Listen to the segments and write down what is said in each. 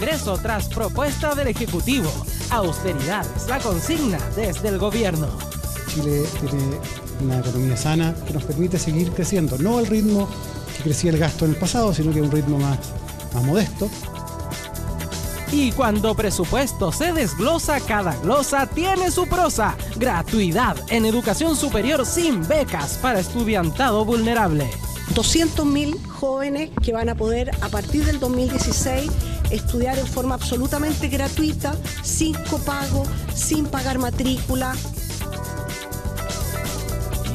ingreso tras propuesta del Ejecutivo. Austeridad es la consigna desde el gobierno. Chile tiene una economía sana que nos permite seguir creciendo, no al ritmo que crecía el gasto en el pasado, sino que a un ritmo más modesto. Y cuando presupuesto se desglosa, cada glosa tiene su prosa. Gratuidad en educación superior sin becas para estudiantado vulnerable. 200.000 jóvenes que van a poder, a partir del 2016, estudiar en forma absolutamente gratuita, sin copago, sin pagar matrícula.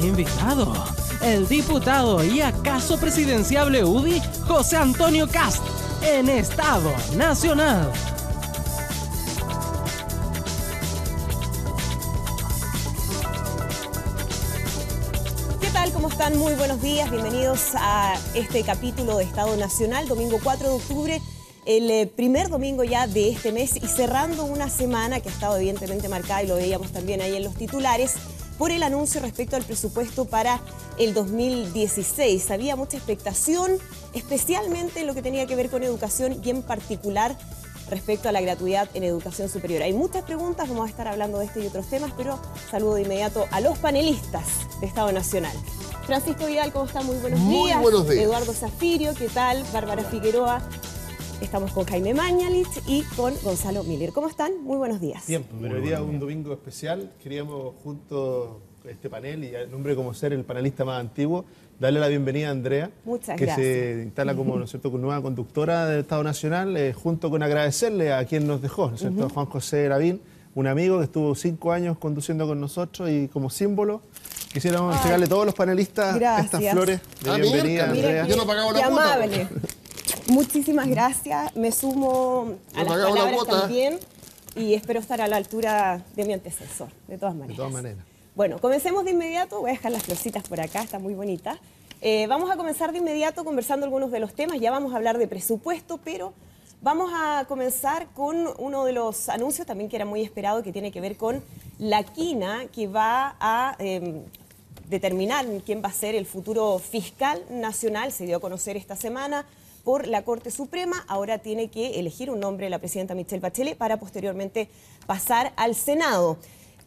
Invitado, el diputado y acaso presidenciable UDI, José Antonio Kast, en Estado Nacional. ¿Cómo están? Muy buenos días, bienvenidos a este capítulo de Estado Nacional, domingo 4 de octubre, el primer domingo ya de este mes y cerrando una semana que ha estado evidentemente marcada, y lo veíamos también ahí en los titulares, por el anuncio respecto al presupuesto para el 2016. Había mucha expectación, especialmente en lo que tenía que ver con educación y en particular respecto a la gratuidad en educación superior. Hay muchas preguntas, vamos a estar hablando de este y otros temas, pero saludo de inmediato a los panelistas de Estado Nacional. Francisco Vidal, ¿cómo está? Muy buenos días. Muy buenos días. Eduardo Zafirio, ¿qué tal? Bárbara Figueroa. Estamos con Jaime Mañalich y con Gonzalo Miller. ¿Cómo están? Muy buenos días. Bien, pero hoy día un domingo especial. Queríamos, junto a este panel, y al nombre como ser el panelista más antiguo, darle la bienvenida a Andrea. Muchas que gracias. se instala como, ¿no es cierto?, con nueva conductora del Estado Nacional, junto con agradecerle a quien nos dejó, ¿no es cierto?, Juan José Lavín, un amigo que estuvo 5 años conduciendo con nosotros, y como símbolo quisiéramos entregarle a todos los panelistas estas flores de bienvenida, Andrea. Yo no pagaba la cuota. Amable. Muchísimas gracias. Me sumo a las palabras también y espero estar a la altura de mi antecesor, de todas maneras. De todas maneras. Bueno, comencemos de inmediato. Voy a dejar las florcitas por acá, está muy bonita. Vamos a comenzar de inmediato conversando algunos de los temas. Ya vamos a hablar de presupuesto, pero vamos a comenzar con uno de los anuncios también que era muy esperado, que tiene que ver con la quina que va a determinar quién va a ser el futuro fiscal nacional. Se dio a conocer esta semana por la Corte Suprema. Ahora tiene que elegir un nombre la presidenta Michelle Bachelet para posteriormente pasar al Senado.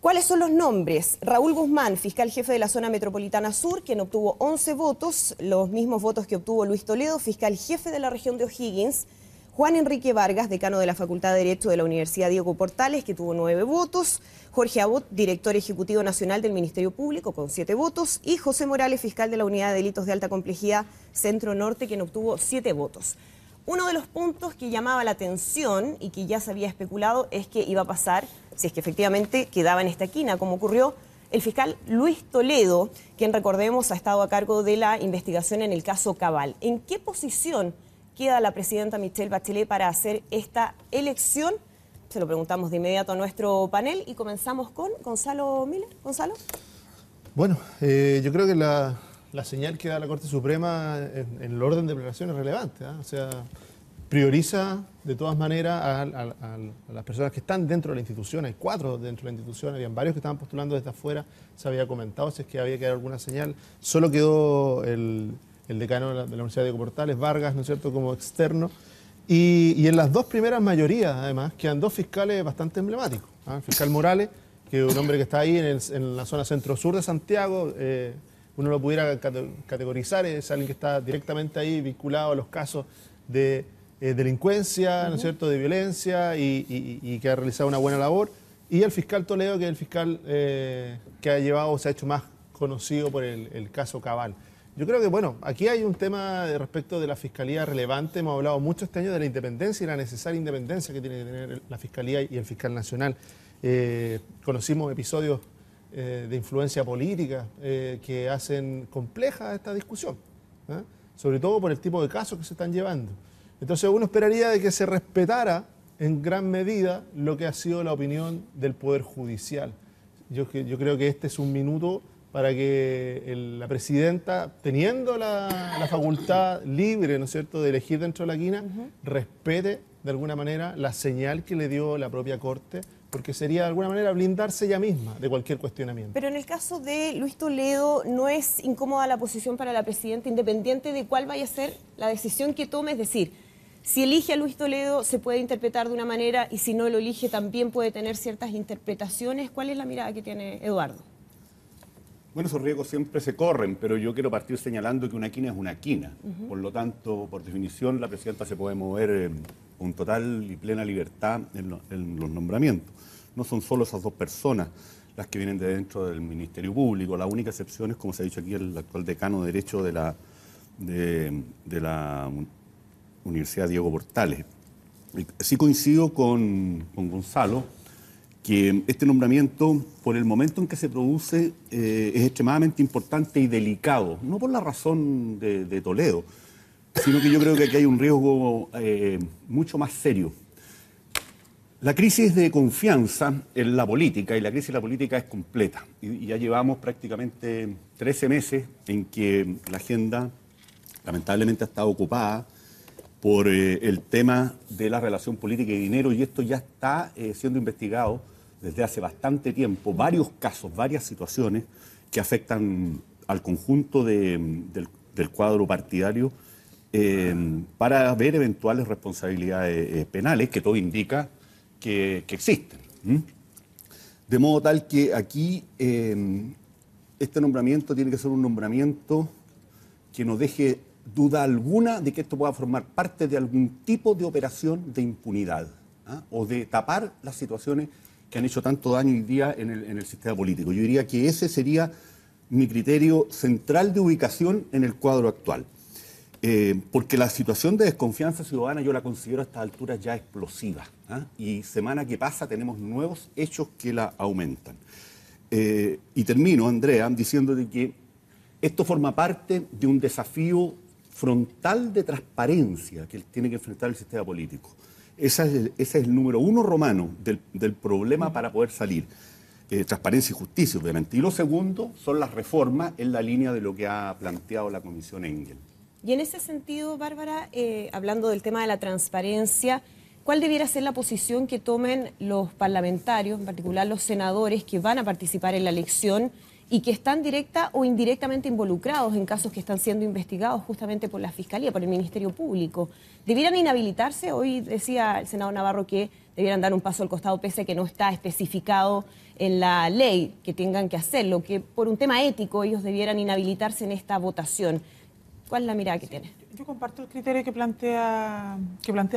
¿Cuáles son los nombres? Raúl Guzmán, fiscal jefe de la zona metropolitana sur, quien obtuvo 11 votos, los mismos votos que obtuvo Luis Toledo, fiscal jefe de la región de O'Higgins. Juan Enrique Vargas, decano de la Facultad de Derecho de la Universidad Diego Portales, que tuvo 9 votos. Jorge Abot, director ejecutivo nacional del Ministerio Público, con 7 votos. Y José Morales, fiscal de la Unidad de Delitos de Alta Complejidad Centro Norte, quien obtuvo 7 votos. Uno de los puntos que llamaba la atención y que ya se había especulado es que iba a pasar, si es que efectivamente quedaba en esta quina, como ocurrió, el fiscal Luis Toledo, quien recordemos ha estado a cargo de la investigación en el caso Cabal. ¿En qué posición queda la presidenta Michelle Bachelet para hacer esta elección? Se lo preguntamos de inmediato a nuestro panel y comenzamos con Gonzalo Miller. Gonzalo. Bueno, yo creo que la señal que da la Corte Suprema en el orden de preparación es relevante, ¿eh? O sea, prioriza de todas maneras a las personas que están dentro de la institución. Hay 4 dentro de la institución, habían varios que estaban postulando desde afuera. Se había comentado si es que había que dar alguna señal. Solo quedó el decano de la Universidad Diego Portales, Vargas, ¿no es cierto?, como externo. Y en las 2 primeras mayorías, además, quedan 2 fiscales bastante emblemáticos, ¿eh? El fiscal Morales, que es un hombre que está ahí en la zona centro-sur de Santiago. Uno lo pudiera categorizar, es alguien que está directamente ahí vinculado a los casos de delincuencia, ¿no es cierto?, de violencia, y que ha realizado una buena labor. Y el fiscal Toledo, que es el fiscal que ha llevado, se ha hecho más conocido por el caso Cabal. Yo creo que, bueno, aquí hay un tema respecto de la fiscalía relevante. Hemos hablado mucho este año de la independencia y la necesaria independencia que tiene que tener la fiscalía y el fiscal nacional. Conocimos episodios de influencia política que hacen compleja esta discusión, ¿eh? Sobre todo por el tipo de casos que se están llevando. Entonces uno esperaría de que se respetara en gran medida lo que ha sido la opinión del Poder Judicial. Yo creo que este es un minuto para que la presidenta, teniendo la facultad libre, ¿no es cierto?, de elegir dentro de la quina, respete de alguna manera la señal que le dio la propia Corte, porque sería de alguna manera blindarse ella misma de cualquier cuestionamiento. Pero en el caso de Luis Toledo, ¿no es incómoda la posición para la presidenta, independiente de cuál vaya a ser la decisión que tome? Es decir, Si elige a Luis Toledo se puede interpretar de una manera y si no lo elige también puede tener ciertas interpretaciones. ¿Cuál es la mirada que tiene Eduardo? Bueno, esos riesgos siempre se corren, pero yo quiero partir señalando que una quina es una quina. Por lo tanto, por definición, la presidenta se puede mover con total y plena libertad en los nombramientos. No son solo esas dos personas las que vienen de dentro del Ministerio Público. La única excepción es, como se ha dicho aquí, el actual decano de Derecho de la Universidad Diego Portales. Sí coincido con Gonzalo que este nombramiento, por el momento en que se produce, es extremadamente importante y delicado, no por la razón de Toledo, sino que yo creo que aquí hay un riesgo mucho más serio. La crisis de confianza en la política, y la crisis de la política es completa, y ya llevamos prácticamente 13 meses en que la agenda lamentablemente ha estado ocupada por el tema de la relación política y dinero, y esto ya está siendo investigado desde hace bastante tiempo, varios casos, varias situaciones que afectan al conjunto del cuadro partidario para ver eventuales responsabilidades penales, que todo indica que existen. De modo tal que aquí este nombramiento tiene que ser un nombramiento que no deje duda alguna de que esto pueda formar parte de algún tipo de operación de impunidad o de tapar las situaciones que han hecho tanto daño hoy día en el sistema político. Yo diría que ese sería mi criterio central de ubicación en el cuadro actual. Porque la situación de desconfianza ciudadana yo la considero a estas alturas ya explosiva. Y semana que pasa tenemos nuevos hechos que la aumentan. Y termino, Andrea, diciéndote que esto forma parte de un desafío frontal de transparencia que tiene que enfrentar el sistema político. Ese es el número uno romano del problema para poder salir. Transparencia y justicia, obviamente. Y lo segundo son las reformas en la línea de lo que ha planteado la Comisión Engel. Y en ese sentido, Bárbara, hablando del tema de la transparencia, ¿cuál debiera ser la posición que tomen los parlamentarios, en particular los senadores que van a participar en la elección y que están directa o indirectamente involucrados en casos que están siendo investigados justamente por la Fiscalía, por el Ministerio Público? ¿Debieran inhabilitarse? Hoy decía el senador Navarro que debieran dar un paso al costado pese a que no está especificado en la ley que tengan que hacerlo, que por un tema ético ellos debieran inhabilitarse en esta votación. ¿Cuál es la mirada que tiene? Yo comparto el criterio que plantea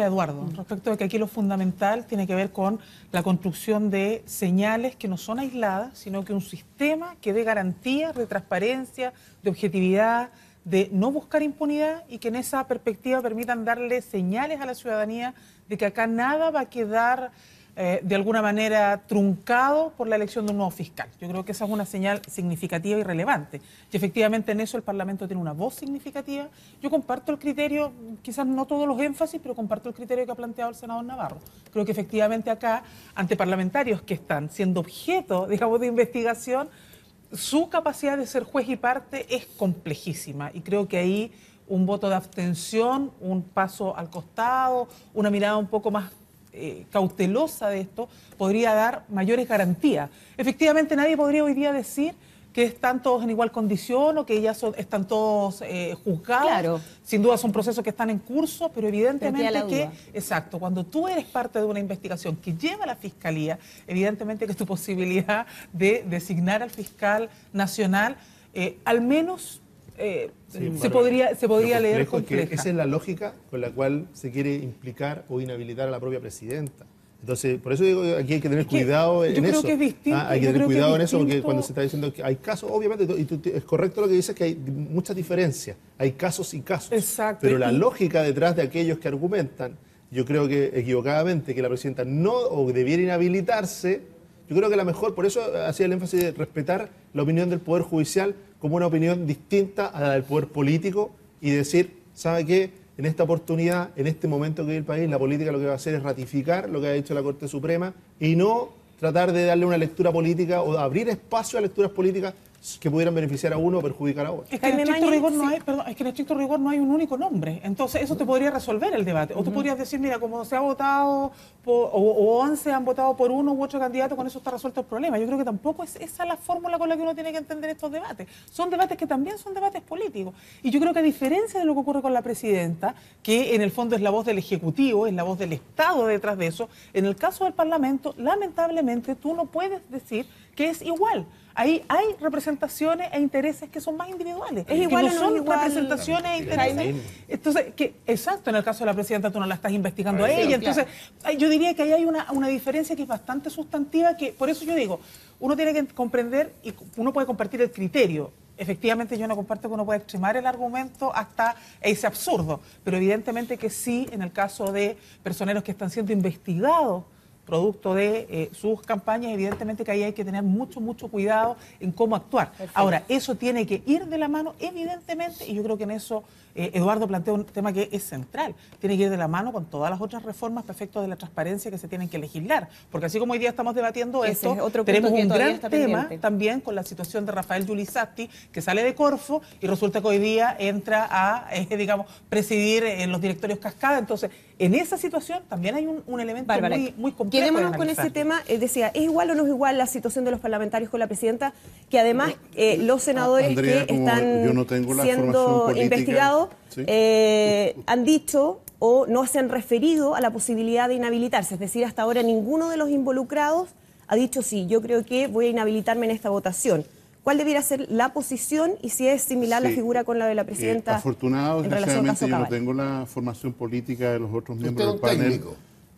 Eduardo, respecto de que aquí lo fundamental tiene que ver con la construcción de señales que no son aisladas, sino que un sistema que dé garantías de transparencia, de objetividad, de no buscar impunidad y que en esa perspectiva permitan darle señales a la ciudadanía de que acá nada va a quedar de alguna manera truncado por la elección de un nuevo fiscal. Yo creo que esa es una señal significativa y relevante. Y efectivamente en eso el Parlamento tiene una voz significativa. Yo comparto el criterio, quizás no todos los énfasis, pero comparto el criterio que ha planteado el senador Navarro. Creo que efectivamente acá, ante parlamentarios que están siendo objeto, digamos, de investigación, su capacidad de ser juez y parte es complejísima. Y creo que ahí un voto de abstención, un paso al costado, una mirada un poco más cautelosa de esto, podría dar mayores garantías. Efectivamente, nadie podría hoy día decir que están todos en igual condición o que ya están todos juzgados. Claro. Sin duda son procesos que están en curso, pero evidentemente que, exacto, cuando tú eres parte de una investigación que lleva a la Fiscalía, evidentemente que tu posibilidad de designar al fiscal nacional, al menos se podría leer compleja. Esa es la lógica con la cual se quiere implicar o inhabilitar a la propia presidenta. Entonces, por eso digo que aquí hay que tener cuidado en eso. Yo creo que es distinto. Hay que tener cuidado en eso, porque cuando se está diciendo que hay casos, obviamente, y es correcto lo que dices, que hay muchas diferencias. Hay casos y casos. Exacto. Pero la lógica detrás de aquellos que argumentan, yo creo que equivocadamente, que la presidenta no o debiera inhabilitarse, yo creo que la mejor, por eso hacía el énfasis de respetar la opinión del Poder Judicial como una opinión distinta a la del Poder Político y decir, ¿sabe qué? En esta oportunidad, en este momento que vive el país, la política lo que va a hacer es ratificar lo que ha dicho la Corte Suprema y no tratar de darle una lectura política o abrir espacio a lecturas políticas que pudieran beneficiar a uno o perjudicar a otro. Es que en estricto rigor no hay, perdón, es que en estricto rigor no hay un único nombre. Entonces, eso te podría resolver el debate. O tú podrías decir, mira, como se ha votado, o 11 han votado por uno u otro candidato, con eso está resuelto el problema. Yo creo que tampoco es esa la fórmula con la que uno tiene que entender estos debates. Son debates que también son debates políticos. Y yo creo que a diferencia de lo que ocurre con la presidenta, que en el fondo es la voz del Ejecutivo, es la voz del Estado detrás de eso, en el caso del Parlamento, lamentablemente, tú no puedes decir que es igual. Ahí hay representaciones e intereses que son más individuales. ¿Es igual que no o no son es igual? representaciones e intereses. Entonces, exacto, en el caso de la presidenta tú no la estás investigando a ella. Entonces, yo diría que ahí hay una diferencia que es bastante sustantiva, que por eso yo digo, uno tiene que comprender y uno puede compartir el criterio. Efectivamente, yo no comparto que uno pueda extremar el argumento hasta ese absurdo, pero evidentemente que sí, en el caso de personeros que están siendo investigados producto de sus campañas, evidentemente que ahí hay que tener mucho cuidado en cómo actuar. Perfecto. Ahora, eso tiene que ir de la mano, evidentemente, y yo creo que en eso Eduardo plantea un tema que es central. Tiene que ir de la mano con todas las otras reformas para efectos de la transparencia que se tienen que legislar. Porque así como hoy día estamos debatiendo esto, tenemos un gran tema también con la situación de Rafael Giulisatti, que sale de Corfo y resulta que hoy día entra a, digamos, presidir en los directorios cascada. Entonces, en esa situación también hay un elemento muy complejo. Quedémonos con ese tema. Decía, ¿es igual o no es igual la situación de los parlamentarios con la presidenta? Que además los senadores Andrea, que están no tengo la siendo investigados ¿sí? Han dicho o no se han referido a la posibilidad de inhabilitarse. Es decir, hasta ahora ninguno de los involucrados ha dicho sí, yo creo que voy a inhabilitarme en esta votación. ¿Cuál debiera ser la posición y si es similar la figura con la de la presidenta? Afortunado, desgraciadamente, yo no tengo la formación política de los otros miembros del panel. Técnico.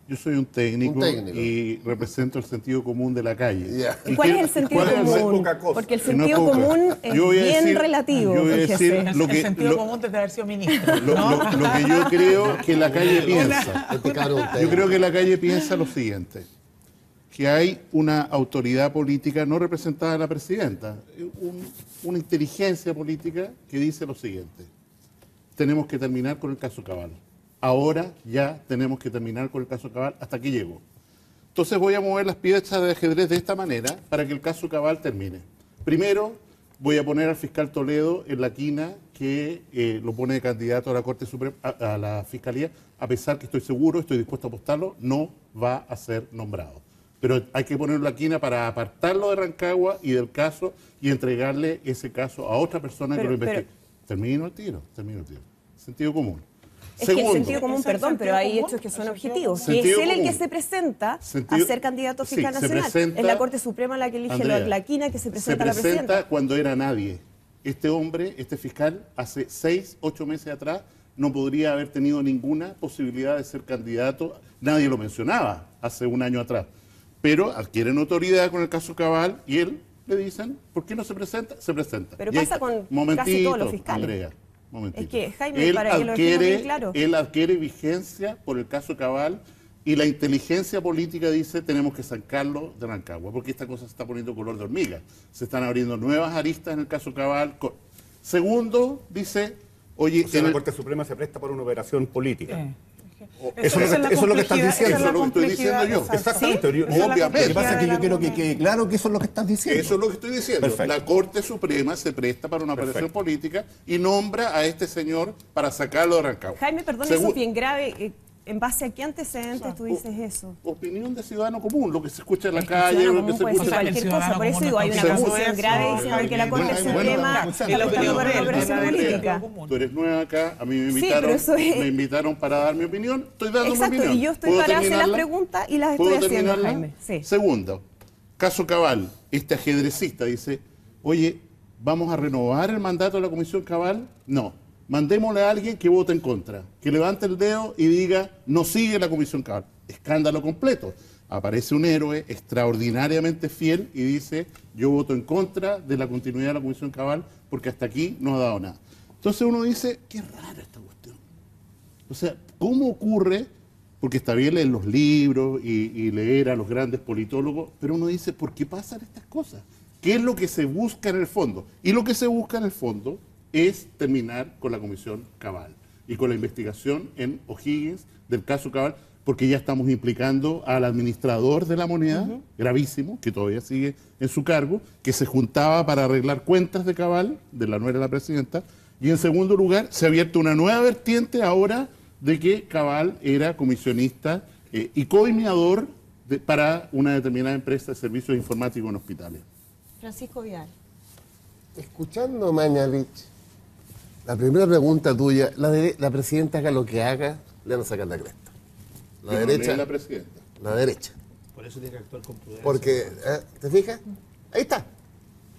Yo soy un técnico y represento el sentido común de la calle. Yeah. ¿Y cuál es el sentido común? Porque el sentido común es bien relativo. Yo voy a decir el sentido común desde haber sido ministro. Lo que yo creo que la calle piensa. Yo creo que la calle piensa lo siguiente. Que hay una autoridad política no representada en la presidenta, una inteligencia política que dice lo siguiente: tenemos que terminar con el caso Cabal. Ahora ya tenemos que terminar con el caso Cabal, hasta aquí llegó. Entonces voy a mover las piezas de ajedrez de esta manera para que el caso Cabal termine. Primero voy a poner al fiscal Toledo en la quina que lo pone de candidato a la Corte Suprema, a la Fiscalía, a pesar que estoy seguro, estoy dispuesto a apostarlo, no va a ser nombrado. Pero hay que ponerlo en la quina para apartarlo de Rancagua y del caso y entregarle ese caso a otra persona que lo investigue. Termino el tiro. Sentido común. Segundo, que el sentido común, perdón, pero hay hechos que son objetivos. Si es él el que se presenta a ser candidato a fiscal nacional, es la Corte Suprema la que elige Andrea, la quina que se presenta a la presidenta. Se presenta cuando era nadie. Este hombre, este fiscal, hace 6, 8 meses atrás no podría haber tenido ninguna posibilidad de ser candidato. Nadie lo mencionaba hace un año atrás. Pero adquiere notoriedad con el caso Cabal y él le dicen, ¿por qué no se presenta? Se presenta. Pero pasa con casi todos los fiscales. Andrea, momentito. Es que, Jaime, para que lo dejemos bien claro. Él adquiere vigencia por el caso Cabal y la inteligencia política dice tenemos que sacarlo de Rancagua, porque esta cosa se está poniendo color de hormiga. Se están abriendo nuevas aristas en el caso Cabal. Segundo, dice, oye... O sea, la Corte Suprema se presta para una operación política. Eso es lo que estás diciendo. Eso es lo que estoy diciendo yo. Exactamente. ¿Sí? Obviamente. Lo que pasa es que yo quiero que quede claro que eso es lo que estás diciendo. Eso es lo que estoy diciendo. Perfecto. La Corte Suprema se presta para una operación política y nombra a este señor para sacarlo de Rancagua. Jaime, perdón, eso es bien grave. ¿En base a qué antecedentes tú dices eso? Opinión de ciudadano común, lo que se escucha en la calle, lo que se escucha... cualquier cosa, por eso digo, hay una posición grave diciendo que la Corte Suprema está buscando para una operación política. Tú eres nueva acá, a mí me invitaron para dar mi opinión, estoy dando mi opinión. Exacto, y yo estoy para hacer las preguntas y las estoy haciendo, Jaime. Sí. Segundo, caso Cabal, este ajedrecista dice, oye, ¿vamos a renovar el mandato de la Comisión Cabal? No. Mandémosle a alguien que vote en contra, que levante el dedo y diga, no sigue la Comisión Cabal. Escándalo completo. Aparece un héroe extraordinariamente fiel y dice, yo voto en contra de la continuidad de la Comisión Cabal porque hasta aquí no ha dado nada. Entonces uno dice, qué rara esta cuestión. O sea, ¿cómo ocurre? Porque está bien leer los libros y leer a los grandes politólogos, pero uno dice, ¿por qué pasan estas cosas? ¿Qué es lo que se busca en el fondo? Y lo que se busca en el fondo es terminar con la Comisión Cabal y con la investigación en O'Higgins del caso Cabal, porque ya estamos implicando al administrador de la moneda, gravísimo, que todavía sigue en su cargo, que se juntaba para arreglar cuentas de Cabal, de la nuera de la presidenta, y en segundo lugar se ha abierto una nueva vertiente ahora de que Cabal era comisionista y coordinador para una determinada empresa de servicios informáticos en hospitales. Francisco Vidal. Escuchando, Mañalich, la primera pregunta tuya, la presidenta haga lo que haga, le van a sacar la cresta. La derecha. La presidenta. La derecha. Por eso tiene que actuar con prudencia. Porque, ¿te fijas? Ahí está.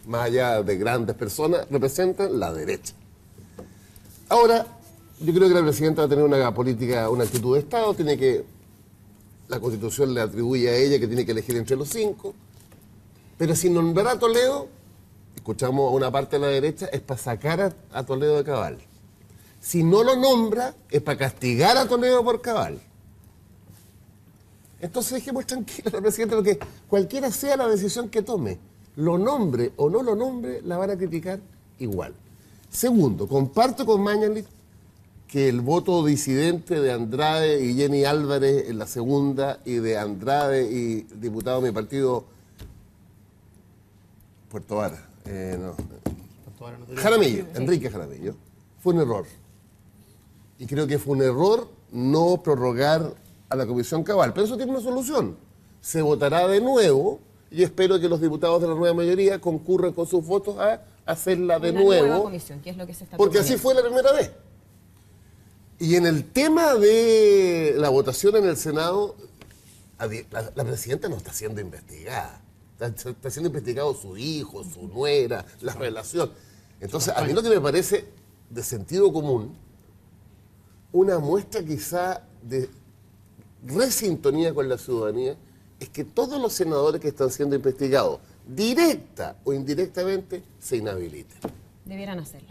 Más allá de grandes personas, representan la derecha. Ahora, yo creo que la presidenta va a tener una política, una actitud de Estado, la Constitución le atribuye a ella que tiene que elegir entre los 5, pero si nombrar a Toledo, escuchamos a una parte de la derecha, es para sacar a Toledo de Cabal. Si no lo nombra, es para castigar a Toledo por Cabal. Entonces dejemos tranquila a la presidenta, porque cualquiera sea la decisión que tome, lo nombre o no lo nombre, la van a criticar igual. Segundo, comparto con Mañalich que el voto disidente de Andrade y Jenny Álvarez en la segunda, y de Andrade y diputado de mi partido, Puerto Vara, Jaramillo, Enrique Jaramillo, fue un error. Y creo que fue un error no prorrogar a la Comisión Cabal, pero eso tiene una solución. Se votará de nuevo y espero que los diputados de la nueva mayoría concurran con sus votos a hacerla de nuevo, nueva comisión, que es lo que se está porque proponiendo. así fue la primera vez. Y en el tema de la votación en el Senado, la presidenta no está siendo investigada. Está siendo investigado su hijo, su nuera, la relación. Entonces, a mí lo que me parece de sentido común, una muestra quizá de resintonía con la ciudadanía, es que todos los senadores que están siendo investigados, directa o indirectamente, se inhabiliten. Debieran hacerlo.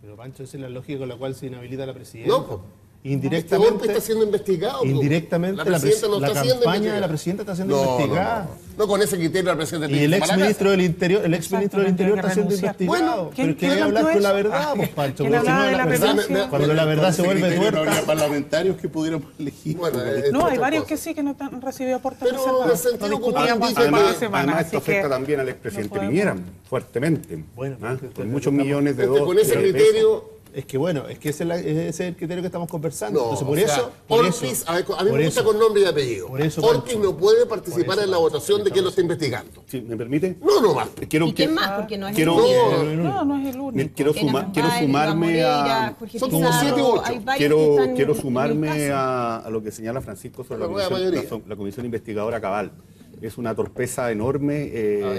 Pero Pancho, esa es la lógica con la cual se inhabilita a la presidenta. No, po. Indirectamente. Este hombre está siendo investigado. Indirectamente, la presidenta no está siendo campaña investigada. de la presidenta está siendo investigada. No, con ese criterio la presidenta Y el tiene que ir para la exministro casa. del Interior, está siendo renunciar. investigado. Bueno, pero es que hay que ¿quién hablar planteó con la eso? verdad, pues, Pancho. ¿Quién Porque si hablaba no, de la verdad, renuncia? cuando la verdad se vuelve No habría tuerta. parlamentarios que pudiéramos elegir. Bueno, No, hay otra varios cosa. que sí, que no han recibido aportes Pero reservados. el sentido Lo discutíamos común hace dice varias que- semanas, Además, así esto afecta que también al no expresidente podemos- Piñera, fuertemente. Bueno, Con muchos millones de dólares. Con ese criterio... Es que bueno, es que ese es el criterio que estamos conversando. No, Entonces, por o sea, eso. Por Ortiz, eso, a mí por me gusta eso. con nombre y apellido. Por eso, Ortiz Pancho. no puede participar Por eso, en la Pancho. votación de quien lo está investigando. ¿Sí? ¿Me permite? No más. Quiero, ¿Y quién más? Porque no es quiero- el único. No es el único. Quiero Eran quiero Bail, sumarme Moreira, a... Jorge Son como Pizarro, 7 u 8. hay varios que están Quiero en el sumarme caso. a lo que señala Francisco sobre La nueva mayoría. la comisión investigadora Cabal. Es una torpeza enorme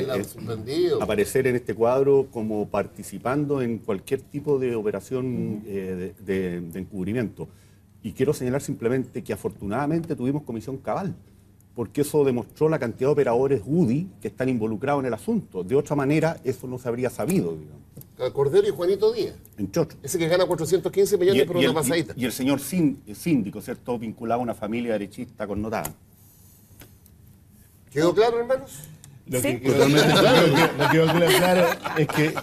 La han suspendido. aparecer en este cuadro como participando en cualquier tipo de operación de encubrimiento. Y quiero señalar simplemente que afortunadamente tuvimos comisión Cabal, porque eso demostró la cantidad de operadores UDI que están involucrados en el asunto. De otra manera, eso no se habría sabido, digamos, Cordero y Juanito Díaz. entre otros. Ese que gana 415 millones por una pasadita. Y el señor síndico, ¿cierto?, vinculado a una familia derechista connotada. ¿Quedó claro, hermanos? Lo Sí. que totalmente claro, lo que quedó claro es que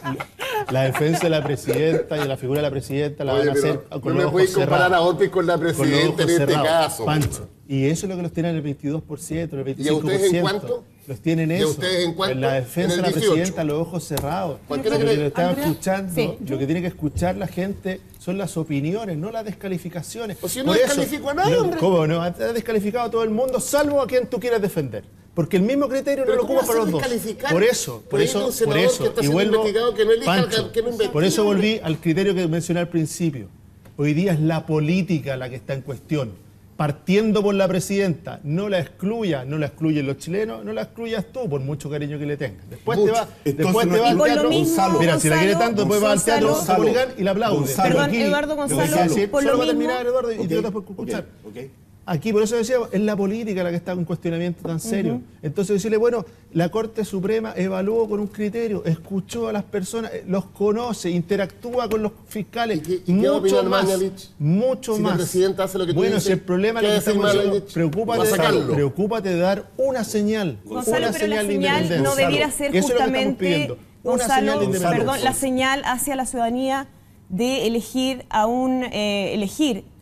la defensa de la presidenta y de la figura de la presidenta la van Oye, a hacer pero con no los me ojos puedes comparar cerrados. a Ortiz con la Con los presidenta ojos en este cerrados, caso. Pancho. Y eso es lo que los tienen en el 22%, en el 25%. ¿Y a ustedes en cuánto? Los tienen ¿Y a eso. ustedes en cuánto? la defensa En de el la 18. presidenta, los ojos cerrados. Cualquiera Lo que cree- lo están Andrea, escuchando, sí. lo que tiene que escuchar la gente son las opiniones, no las descalificaciones. Pues si yo no Por eso, descalifico a nadie, hombre. ¿Cómo no? Ha descalificado a todo el mundo, salvo a quien tú quieras defender. Porque el mismo criterio no Pero lo ¿cómo ocupa para vas a los dos. descalificar? Por eso, Por ahí de un senador que está y siendo vuelvo, investigado que no elija al Pancho, que no investigue, por eso hombre. volví al criterio que mencioné al principio. Hoy día es la política la que está en cuestión. Partiendo por la presidenta, no la excluyan los chilenos, no la excluyas tú, por mucho cariño que le tengas. Después Mucho. te va, Entonces después no- te va Y al por lo teatro. mismo, Gonzalo. Mira, si la quiere tanto, después va al teatro Gonzalo. Zapolicán y la aplaude. Gonzalo. Pero Perdón, aquí, Eduardo lo que Gonzalo, quiero decir, por lo solo va a mismo- terminar, Eduardo, y Ok, yo después escuchar. ok. Aquí, por eso decíamos, es la política la que está en cuestionamiento tan serio. Entonces decirle, bueno, la Corte Suprema evaluó con un criterio, escuchó a las personas, los conoce, interactúa con los fiscales, ¿Y qué va a opinar Mañalich? mucho Si la más. presidenta hace lo que tú bueno, dices, si el problema ¿qué que va a decir estamos diciendo, Mañalich? Va a sacarlo. preocúpate de dar una señal, Gonzalo, una pero la señal de señal independencia. no debiera ser Eso es lo que estamos justamente, pidiendo, una Gonzalo, señal de independencia. perdón, la señal hacia la ciudadanía de elegir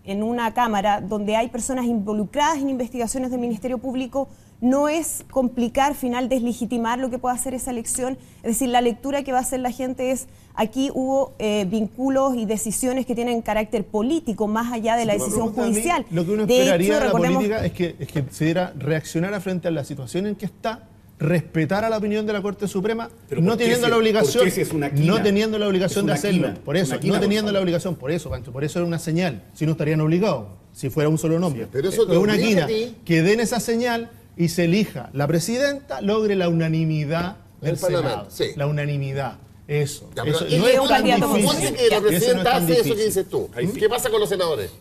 en una Cámara donde hay personas involucradas en investigaciones del Ministerio Público, no es complicar, final, deslegitimar lo que pueda hacer esa elección. Es decir, la lectura que va a hacer la gente es, aquí hubo vínculos y decisiones que tienen carácter político, más allá de la decisión judicial. Lo que uno esperaría de la política es que se diera reaccionar frente a la situación en que está, respetar a la opinión de la Corte Suprema, no teniendo la obligación, no teniendo la obligación de hacerlo. Por eso, no teniendo la obligación, por eso, Pancho, por eso era una señal. Si no estarían obligados, si fuera un solo nombre. Pero eso es una quina que den esa señal y se elija la presidenta, logre la unanimidad del Senado. Sí. La unanimidad. Eso. Ya, pero Eso no es tan difícil que la presidenta hace eso que dices tú. ¿Qué pasa con los senadores?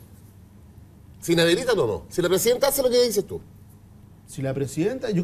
¿Si inhabilitan o no? Si la presidenta hace lo que dices tú. Si la presidenta, yo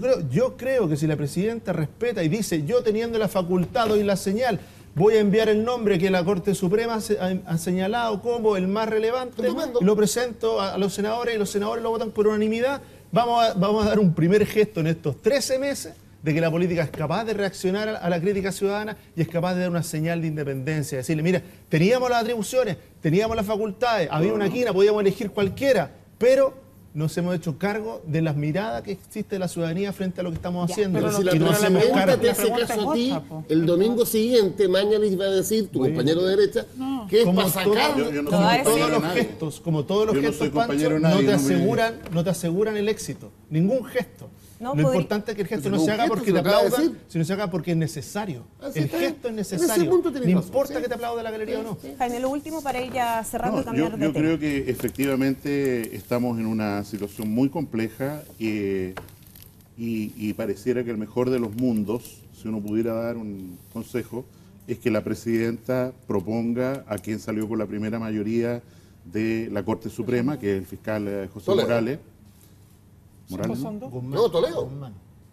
creo que si la presidenta respeta y dice, yo teniendo la facultad doy la señal, voy a enviar el nombre que la Corte Suprema ha señalado como el más relevante, lo presento a los senadores y los senadores lo votan por unanimidad, vamos a dar un primer gesto en estos 13 meses de que la política es capaz de reaccionar a la crítica ciudadana y es capaz de dar una señal de independencia, decirle, mira, teníamos las atribuciones, teníamos las facultades, había una quina, podíamos elegir cualquiera, pero nos hemos hecho cargo de las miradas que existe de la ciudadanía frente a lo que estamos haciendo. Pero si la presidenta te hace caso a ti, el domingo siguiente, mañana les va a decir tu compañero de derecha que es para sacar... Como todos los gestos, Pancho, no te aseguran el éxito. Ningún gesto. Lo importante es que el gesto no se haga porque te aplaudan, sino se haga porque es necesario. El gesto es necesario. No importa que te aplaude la galería o no. Jaime, lo último para ir ya cerrando y cambiar de tema. Yo creo que efectivamente estamos en una situación muy compleja y pareciera que el mejor de los mundos, si uno pudiera dar un consejo, es que la presidenta proponga a quien salió con la primera mayoría de la Corte Suprema, que es el fiscal José Morales. No, Toledo.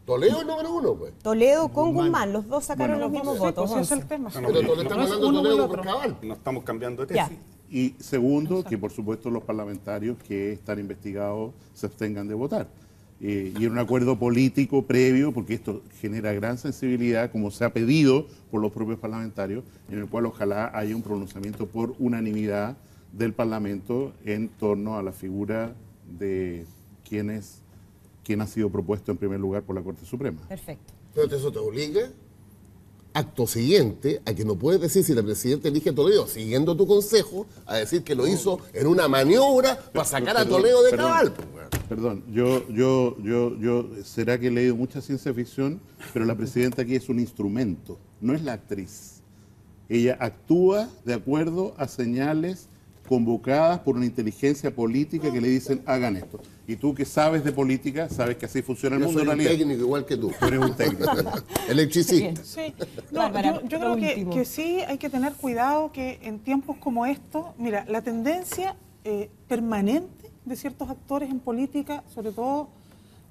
Toledo es número 1, pues. Toledo con Guzmán, los dos sacaron los mismos votos. Pues es el tema. Pero Toledo está mandando Toledo por cabal. No estamos cambiando de tesis. Y segundo, que por supuesto los parlamentarios que están investigados se abstengan de votar. Y en un acuerdo político previo, porque esto genera gran sensibilidad, como se ha pedido por los propios parlamentarios, en el cual ojalá haya un pronunciamiento por unanimidad del Parlamento en torno a la figura de quién ha sido propuesto en primer lugar por la Corte Suprema. Perfecto. Pero eso te obliga, acto siguiente, a que no puedes decir si la presidenta elige a Toledo, siguiendo tu consejo, a decir que lo hizo en una maniobra para sacar a Toledo de cabal. Perdón, yo será que he leído mucha ciencia ficción, pero la presidenta aquí es un instrumento, no es la actriz. Ella actúa de acuerdo a señales convocadas por una inteligencia política que le dicen hagan esto. Y tú que sabes de política, sabes que así funciona el mundo en realidad. Yo soy un técnico igual que tú. Tú eres un técnico. Electricista. Sí. No, yo creo que sí hay que tener cuidado que en tiempos como estos, mira, la tendencia permanente de ciertos actores en política, sobre todo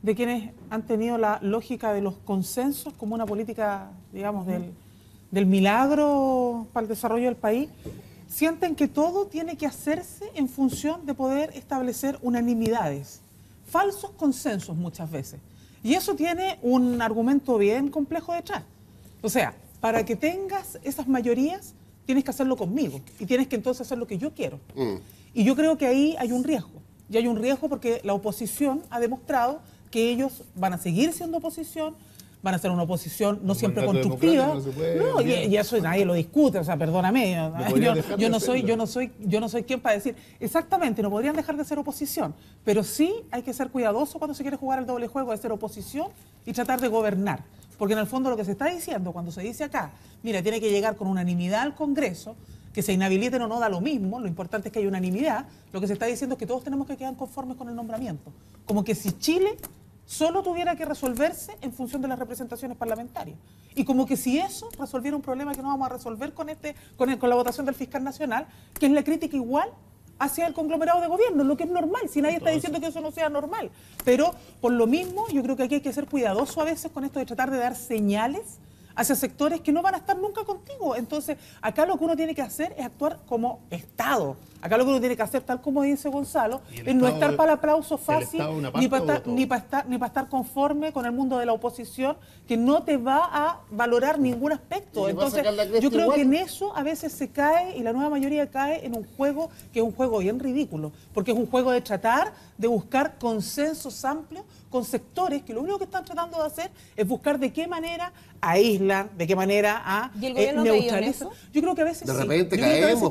de quienes han tenido la lógica de los consensos como una política, digamos, del milagro para el desarrollo del país, sienten que todo tiene que hacerse en función de poder establecer unanimidades, falsos consensos muchas veces. Y eso tiene un argumento bien complejo detrás. O sea, para que tengas esas mayorías, tienes que hacerlo conmigo y tienes que entonces hacer lo que yo quiero. Y yo creo que ahí hay un riesgo. Y hay un riesgo porque la oposición ha demostrado que ellos van a seguir siendo oposición, van a ser una oposición no siempre constructiva. No, y eso nadie lo discute, o sea, perdóname. Yo no soy quien para decir, exactamente, no podrían dejar de ser oposición, pero sí hay que ser cuidadoso cuando se quiere jugar el doble juego de ser oposición y tratar de gobernar. Porque en el fondo lo que se está diciendo, cuando se dice acá, mira, tiene que llegar con unanimidad al Congreso, que se inhabiliten o no da lo mismo, lo importante es que haya unanimidad, lo que se está diciendo es que todos tenemos que quedar conformes con el nombramiento. Como que si Chile solo tuviera que resolverse en función de las representaciones parlamentarias. Y como que si eso resolviera un problema que no vamos a resolver con la votación del fiscal nacional, que es la crítica igual hacia el conglomerado de gobierno, lo que es normal, si nadie está diciendo que eso no sea normal. Pero por lo mismo, yo creo que aquí hay que ser cuidadoso a veces con esto de tratar de dar señales hacia sectores que no van a estar nunca contigo. Entonces, acá lo que uno tiene que hacer es actuar como Estado. Acá lo que uno tiene que hacer, tal como dice Gonzalo, es no estar para el aplauso fácil, ni para estar conforme con el mundo de la oposición, que no te va a valorar ningún aspecto. Entonces, yo creo que en eso a veces se cae, y la nueva mayoría cae en un juego que es un juego bien ridículo, porque es un juego de tratar de buscar consensos amplios con sectores que lo único que están tratando de hacer es buscar de qué manera aíslan, de qué manera neutralizan. Yo creo que a veces de repente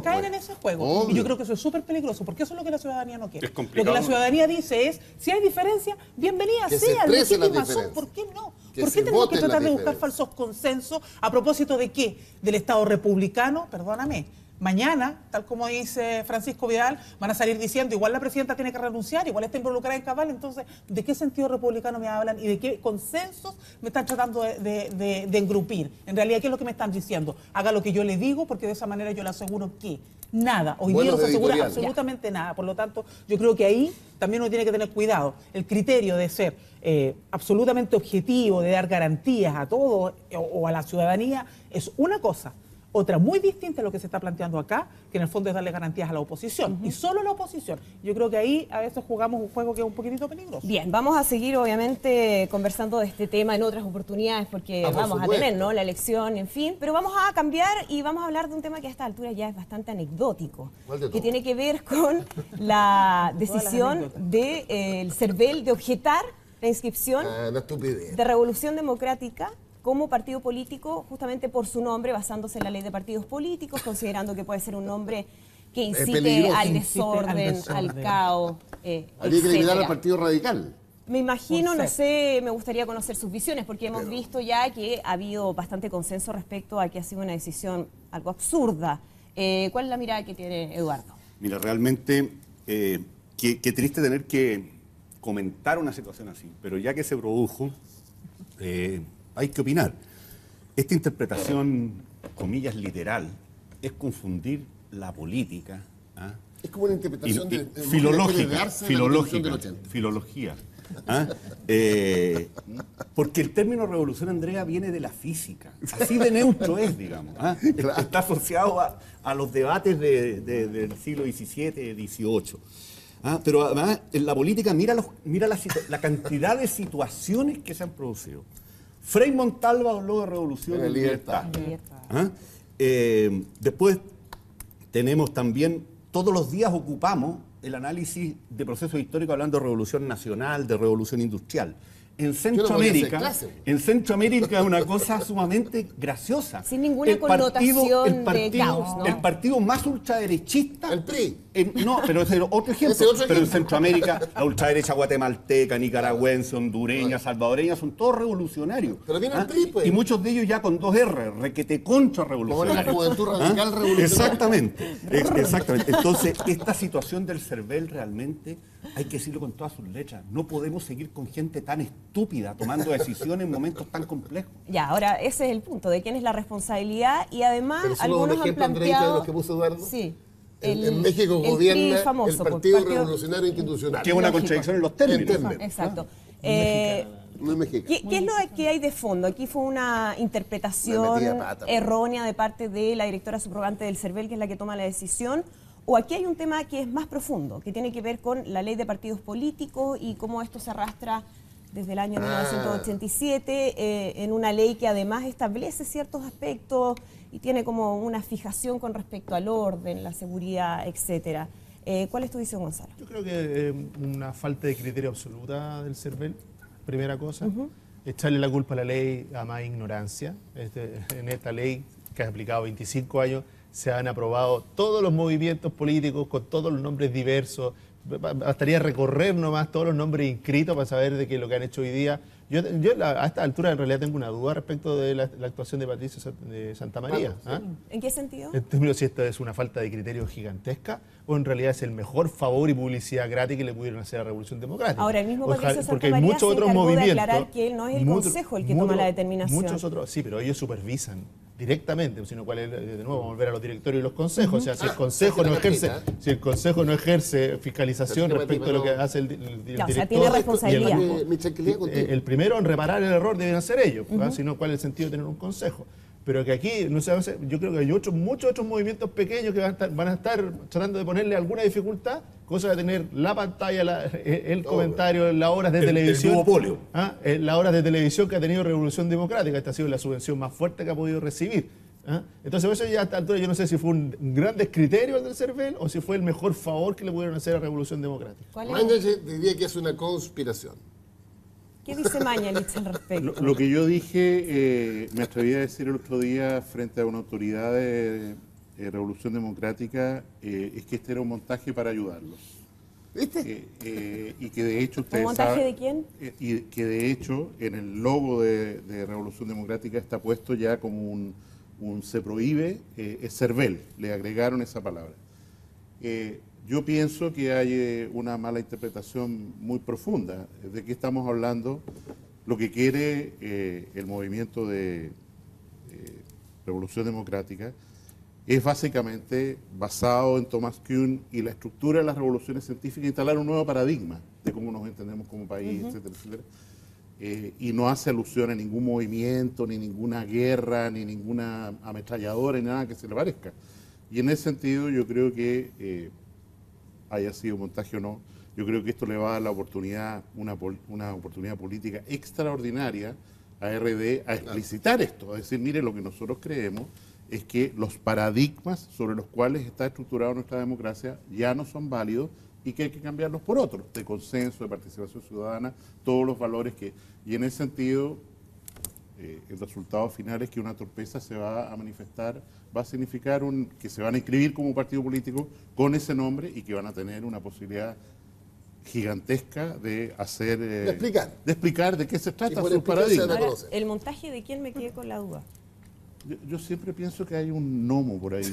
caen en ese juego. Obvio. Y yo creo que eso es súper peligroso, porque eso es lo que la ciudadanía no quiere. Lo que la ciudadanía dice es, si hay diferencia, bienvenida sea, legítima son, ¿por qué no? ¿Por qué tenemos que tratar de buscar falsos consensos a propósito de qué? Del Estado republicano, perdóname. Mañana, tal como dice Francisco Vidal, van a salir diciendo, igual la presidenta tiene que renunciar, igual está involucrada en cabal, entonces, ¿de qué sentido republicano me hablan y de qué consensos me están tratando de engrupir? En realidad, ¿qué es lo que me están diciendo? Haga lo que yo le digo, porque de esa manera yo le aseguro que nada. Hoy día no se asegura absolutamente nada. Por lo tanto, yo creo que ahí también uno tiene que tener cuidado. El criterio de ser absolutamente objetivo, de dar garantías a todos o a la ciudadanía, es una cosa. Otra muy distinta a lo que se está planteando acá, que en el fondo es darle garantías a la oposición, y solo a la oposición. Yo creo que ahí a veces jugamos un juego que es un poquitito peligroso. Bien, vamos a seguir obviamente conversando de este tema en otras oportunidades, porque vamos a tener, ¿no?, la elección, en fin, pero vamos a cambiar y vamos a hablar de un tema que a esta altura ya es bastante anecdótico, que tiene que ver con la decisión del CERVEL de objetar la inscripción de Revolución Democrática como partido político, justamente por su nombre, basándose en la ley de partidos políticos, considerando que puede ser un nombre que incite al desorden, al caos, habría que eliminar al Partido Radical. Me imagino, no sé, me gustaría conocer sus visiones, porque hemos visto ya que ha habido bastante consenso respecto a que ha sido una decisión algo absurda. ¿Cuál es la mirada que tiene Eduardo? Mira, realmente, qué triste tener que comentar una situación así, pero ya que se produjo, hay que opinar. Esta interpretación, comillas, literal, es confundir la política. Es como una interpretación filología. Porque el término revolución, Andrea, viene de la física. Así de neutro es, digamos. Claro. Está asociado a los debates del siglo XVII, XVIII. Pero además, en la política, mira la cantidad de situaciones que se han producido. Frei Montalva habló de revolución en libertad. Después tenemos también, todos los días ocupamos el análisis de procesos históricos hablando de revolución nacional, de revolución industrial. En Centroamérica es una cosa sumamente graciosa. Sin ninguna connotación de caos, ¿no? El partido más ultraderechista... El PRI. No, pero ese es otro ejemplo. Pero en Centroamérica, la ultraderecha guatemalteca, nicaragüense, hondureña, salvadoreña, son todos revolucionarios. Pero viene el PRI, pues. Y muchos de ellos ya con 2 R, requete contra revolucionarios. Como la juventud radical revolucionaria. Exactamente. Entonces, esta situación del CERVEL realmente, hay que decirlo con todas sus letras, no podemos seguir con gente tan estúpida tomando decisiones en momentos tan complejos. Ya, ahora ese es el punto, de quién es la responsabilidad, y además algunos han planteado... Andreita, de los que puso Eduardo. Sí. En México gobierna el Partido Revolucionario Institucional. Que es una contradicción en los términos. Exacto. No es mexicano. ¿Qué es lo que hay de fondo? Aquí fue una interpretación errónea de parte de la directora subrogante del CERVEL, que es la que toma la decisión, o aquí hay un tema que es más profundo, que tiene que ver con la ley de partidos políticos y cómo esto se arrastra desde el año 1987 en una ley que además establece ciertos aspectos y tiene como una fijación con respecto al orden, la seguridad, etcétera. ¿Cuál es tu visión, Gonzalo? Yo creo que una falta de criterio absoluta del CERVEL, primera cosa. Echarle la culpa a la ley a más ignorancia. En esta ley, que ha aplicado 25 años, se han aprobado todos los movimientos políticos con todos los nombres diversos. Bastaría recorrer nomás todos los nombres inscritos para saber de qué es lo que han hecho hoy día. Yo a esta altura en realidad tengo una duda respecto de la actuación de Patricio de Santa María. ¿En qué sentido? En términos si esto es una falta de criterio gigantesca o en realidad es el mejor favor y publicidad gratis que le pudieron hacer a la Revolución Democrática. Ahora, el mismo Patricio Santa porque hay María muchos otros movimientos, de aclarar que él no es el Consejo el que toma la determinación. Muchos otros, sí, pero ellos supervisan directamente, sino cuál es, de nuevo, volver a los directorios y los consejos. O sea, si el consejo no ejerce fiscalización respecto a lo que hace el director, o sea, tiene responsabilidad. El primero en reparar el error deben ser ellos, sino cuál es el sentido de tener un consejo. Pero que aquí, no sé, yo creo que hay muchos otros movimientos pequeños que van a estar tratando de ponerle alguna dificultad, cosa de tener la pantalla, el comentario, las horas de televisión. El duopolio. Las horas de televisión que ha tenido Revolución Democrática. Esta ha sido la subvención más fuerte que ha podido recibir. Entonces, eso ya a esta altura yo no sé si fue un gran descriterio al del CERVEL o si fue el mejor favor que le pudieron hacer a Revolución Democrática. Mañalich diría que es una conspiración. ¿Qué dice Mañalich al respecto? Lo que yo dije, me atreví a decir el otro día frente a una autoridad de Revolución Democrática, es que este era un montaje para ayudarlos. ¿Viste? Y que de hecho ustedes ¿Un montaje saben, de quién? Y que de hecho en el logo de Revolución Democrática está puesto ya como un se prohíbe, es CERVEL, le agregaron esa palabra. Yo pienso que hay una mala interpretación muy profunda. ¿De qué estamos hablando? Lo que quiere el movimiento de Revolución Democrática es básicamente basado en Thomas Kuhn y la estructura de las revoluciones científicas, instalar un nuevo paradigma de cómo nos entendemos como país, etcétera, etcétera. Y no hace alusión a ningún movimiento, ni ninguna guerra, ni ninguna ametralladora, ni nada que se le parezca. Y en ese sentido yo creo que haya sido montaje o no, yo creo que esto le va a dar la oportunidad, una oportunidad política extraordinaria a RD a explicitar esto, a decir, mire, lo que nosotros creemos es que los paradigmas sobre los cuales está estructurada nuestra democracia ya no son válidos y que hay que cambiarlos por otros, de consenso, de participación ciudadana, todos los valores que... Y en ese sentido, el resultado final es que una torpeza se va a manifestar, va a significar que se van a inscribir como partido político con ese nombre y que van a tener una posibilidad gigantesca de hacer... de explicar de qué se trata su paradigma. Ahora, ¿el montaje de quién? Me quedé con la duda. Yo siempre pienso que hay un gnomo por ahí.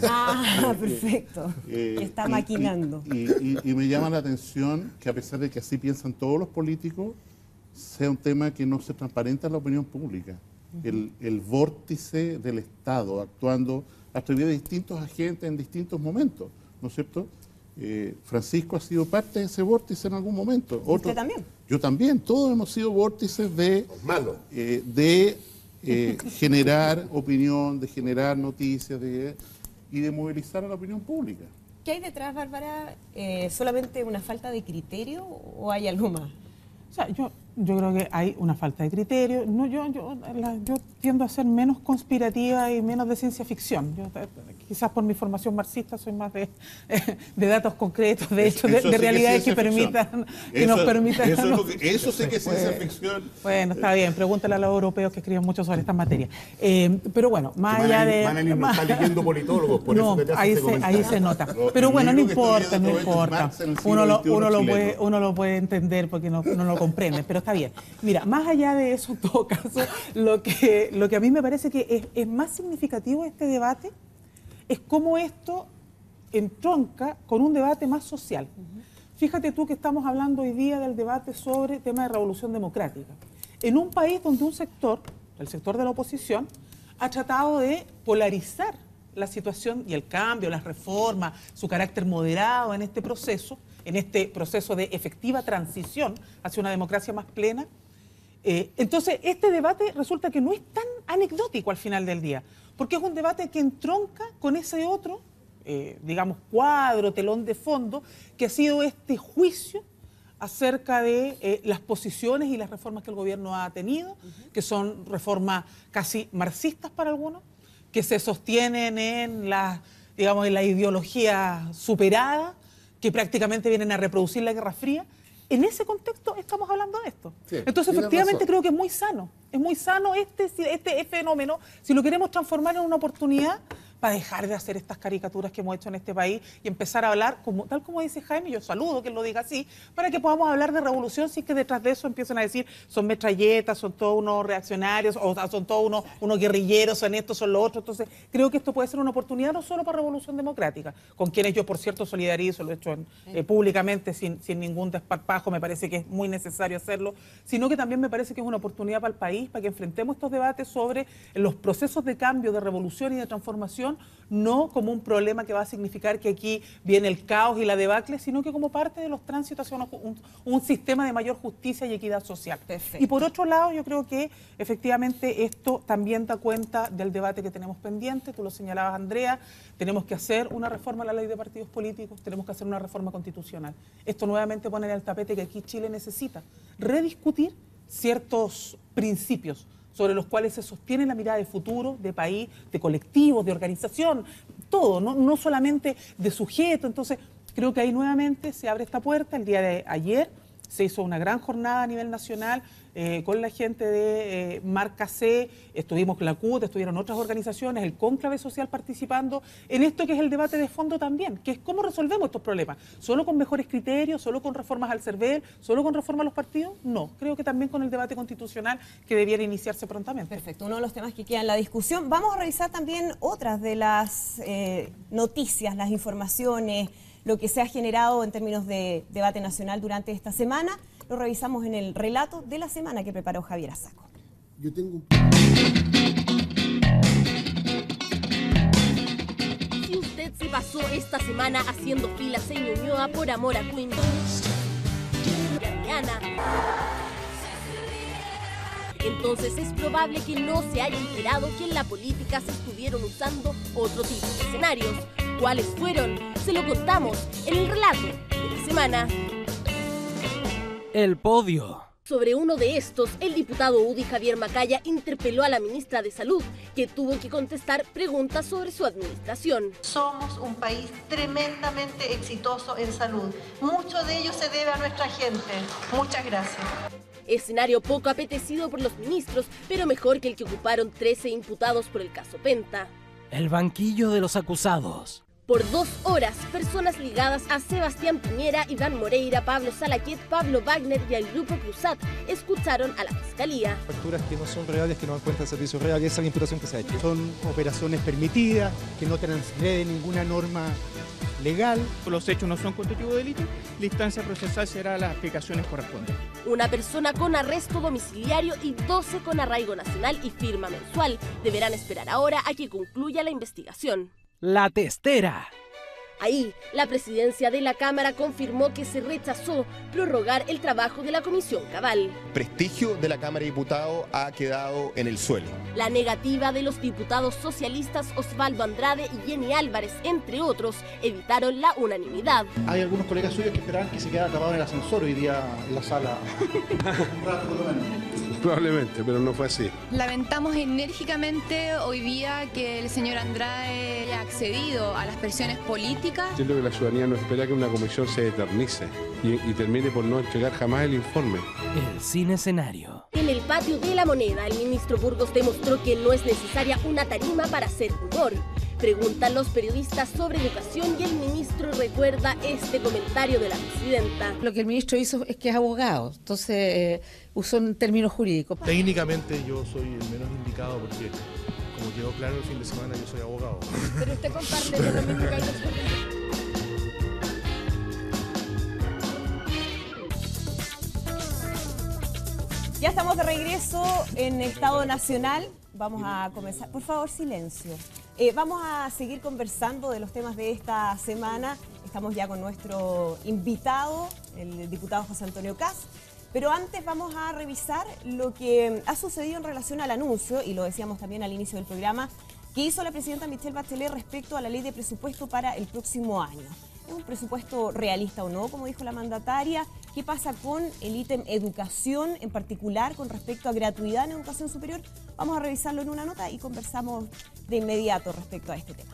Perfecto. Que está maquinando. Y me llama la atención que a pesar de que así piensan todos los políticos, sea un tema que no se transparenta en la opinión pública. El vórtice del Estado actuando a través de distintos agentes en distintos momentos, ¿no es cierto? Francisco ha sido parte de ese vórtice en algún momento. ¿Usted también? Yo también. Todos hemos sido vórtices de generar opinión, de generar noticias y de movilizar a la opinión pública. ¿Qué hay detrás, Bárbara? ¿Solamente una falta de criterio o hay algo más? O sea, yo creo que hay una falta de criterio. No, yo tiendo a ser menos conspirativa y menos de ciencia ficción. Quizás por mi formación marxista soy más de datos concretos, de hecho, de realidades que permitan, que nos permitan... Eso sé que es ciencia ficción. Bueno, está bien, pregúntale a los europeos que escriben mucho sobre estas materias. Pero bueno, más allá de... Manelli no está leyendo politólogos, por no, eso ahí se nota. Pero bueno, no importa. Uno lo puede entender porque no lo comprende, pero está bien. Mira, más allá de eso, en todo caso, lo que a mí me parece que es más significativo de este debate es cómo esto entronca con un debate más social. Fíjate tú que estamos hablando hoy día del debate sobre el tema de revolución democrática. En un país donde un sector, el sector de la oposición, ha tratado de polarizar la situación y el cambio, las reformas, su carácter moderado en este proceso de efectiva transición hacia una democracia más plena. Entonces, este debate resulta que no es tan anecdótico al final del día, porque es un debate que entronca con ese otro, digamos, cuadro, telón de fondo, que ha sido este juicio acerca de las posiciones y las reformas que el gobierno ha tenido, que son reformas casi marxistas para algunos, que se sostienen en la ideología superada, que prácticamente vienen a reproducir la Guerra Fría. En ese contexto estamos hablando de esto. Sí, entonces, efectivamente, creo que es muy sano. Es muy sano este fenómeno, si lo queremos transformar en una oportunidad para dejar de hacer estas caricaturas que hemos hecho en este país y empezar a hablar, tal como dice Jaime, yo saludo que él lo diga así, para que podamos hablar de revolución sin que detrás de eso empiecen a decir son metralletas, son todos unos reaccionarios, o son todos unos guerrilleros, son estos, son los otros. Entonces, creo que esto puede ser una oportunidad no solo para Revolución Democrática, con quienes yo, por cierto, solidarizo, lo he hecho públicamente sin ningún desparpajo, me parece que es muy necesario hacerlo, sino que también me parece que es una oportunidad para el país, para que enfrentemos estos debates sobre los procesos de cambio, de revolución y de transformación, no como un problema que va a significar que aquí viene el caos y la debacle, sino que como parte de los tránsitos hacia un sistema de mayor justicia y equidad social. Perfecto. Y por otro lado, yo creo que efectivamente esto también da cuenta del debate que tenemos pendiente, tú lo señalabas, Andrea, tenemos que hacer una reforma a la ley de partidos políticos, tenemos que hacer una reforma constitucional. Esto nuevamente pone en el tapete que aquí Chile necesita rediscutir ciertos principios sobre los cuales se sostiene la mirada de futuro, de país, de colectivos, de organización, todo, no solamente de sujeto. Entonces, creo que ahí nuevamente se abre esta puerta. El día de ayer se hizo una gran jornada a nivel nacional con la gente de Marca C, estuvimos con la CUT, estuvieron otras organizaciones, el cónclave social participando en esto que es el debate de fondo también, que es cómo resolvemos estos problemas. ¿Solo con mejores criterios, solo con reformas al CERVEL, solo con reformas a los partidos? No, creo que también con el debate constitucional que debiera iniciarse prontamente. Perfecto, uno de los temas que queda en la discusión. Vamos a revisar también otras de las noticias, las informaciones, lo que se ha generado en términos de debate nacional durante esta semana. Lo revisamos en el relato de la semana que preparó Javier Azaco. Yo tengo Si usted se pasó esta semana haciendo filas en Ñuñoa por amor a Queen y a Rihanna, entonces es probable que no se haya enterado que en la política se estuvieron usando otro tipo de escenarios. ¿Cuáles fueron? Se lo contamos en el relato de la semana. El podio. Sobre uno de estos, el diputado UDI Javier Macaya interpeló a la ministra de Salud, que tuvo que contestar preguntas sobre su administración. Somos un país tremendamente exitoso en salud. Mucho de ello se debe a nuestra gente. Muchas gracias. Escenario poco apetecido por los ministros, pero mejor que el que ocuparon 13 imputados por el caso Penta. El banquillo de los acusados. Por 2 horas, personas ligadas a Sebastián Piñera, Iván Moreira, Pablo Salaquet, Pablo Wagner y al Grupo Cruzat escucharon a la Fiscalía. Facturas que no son reales, que no dan cuenta de servicio real, y esa es la imputación que se ha hecho. Son operaciones permitidas, que no transgreden ninguna norma legal. Los hechos no son constitutivos de delito, la instancia procesal será las aplicaciones correspondientes. Una persona con arresto domiciliario y 12 con arraigo nacional y firma mensual deberán esperar ahora a que concluya la investigación. La testera. Ahí, la presidencia de la Cámara confirmó que se rechazó prorrogar el trabajo de la Comisión Cabal. El prestigio de la Cámara de Diputados ha quedado en el suelo. La negativa de los diputados socialistas Osvaldo Andrade y Jenny Álvarez, entre otros, evitaron la unanimidad. Hay algunos colegas suyos que esperaban que se quedara atrapado en el ascensor hoy día en la sala. Un rato por lo menos. Probablemente, pero no fue así. Lamentamos enérgicamente hoy día que el señor Andrade haya accedido a las presiones políticas. Siento que la ciudadanía no espera que una comisión se eternice y termine por no entregar jamás el informe. El sin escenario. En el patio de La Moneda, el ministro Burgos demostró que no es necesaria una tarima para hacer humor. Preguntan los periodistas sobre educación y el ministro recuerda este comentario de la presidenta. Lo que el ministro hizo es que es abogado, entonces usó un término jurídico. Técnicamente yo soy el menos indicado porque, como quedó claro el fin de semana, yo soy abogado. Pero usted comparte lo mismo que hay. Ya estamos de regreso en Estado Nacional. Vamos a comenzar. Por favor, silencio. Vamos a seguir conversando de los temas de esta semana. Estamos ya con nuestro invitado, el diputado José Antonio Kast. Pero antes vamos a revisar lo que ha sucedido en relación al anuncio, y lo decíamos también al inicio del programa, que hizo la presidenta Michelle Bachelet respecto a la ley de presupuesto para el próximo año. ¿Es un presupuesto realista o no, como dijo la mandataria? ¿Qué pasa con el ítem educación, en particular con respecto a gratuidad en educación superior? Vamos a revisarlo en una nota y conversamos de inmediato respecto a este tema.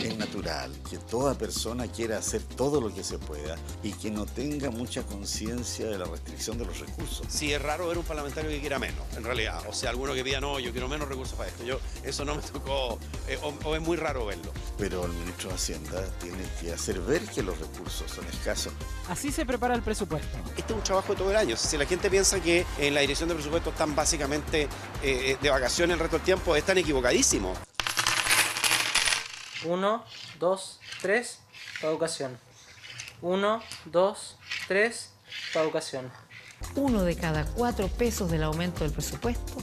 Es natural que toda persona quiera hacer todo lo que se pueda y que no tenga mucha conciencia de la restricción de los recursos. Sí, es raro ver un parlamentario que quiera menos, en realidad. O sea, alguno que pida, no, yo quiero menos recursos para esto. Eso no me tocó, o es muy raro verlo. Pero el ministro de Hacienda tiene que hacer ver que los recursos son escasos. Así se prepara el presupuesto. Este es un trabajo de todo el año. Si la gente piensa que en la dirección de presupuestos están básicamente de vacaciones el resto del tiempo, están equivocadísimos. 1, 2, 3, para educación. 1, 2, 3, para educación. 1 de cada 4 pesos del aumento del presupuesto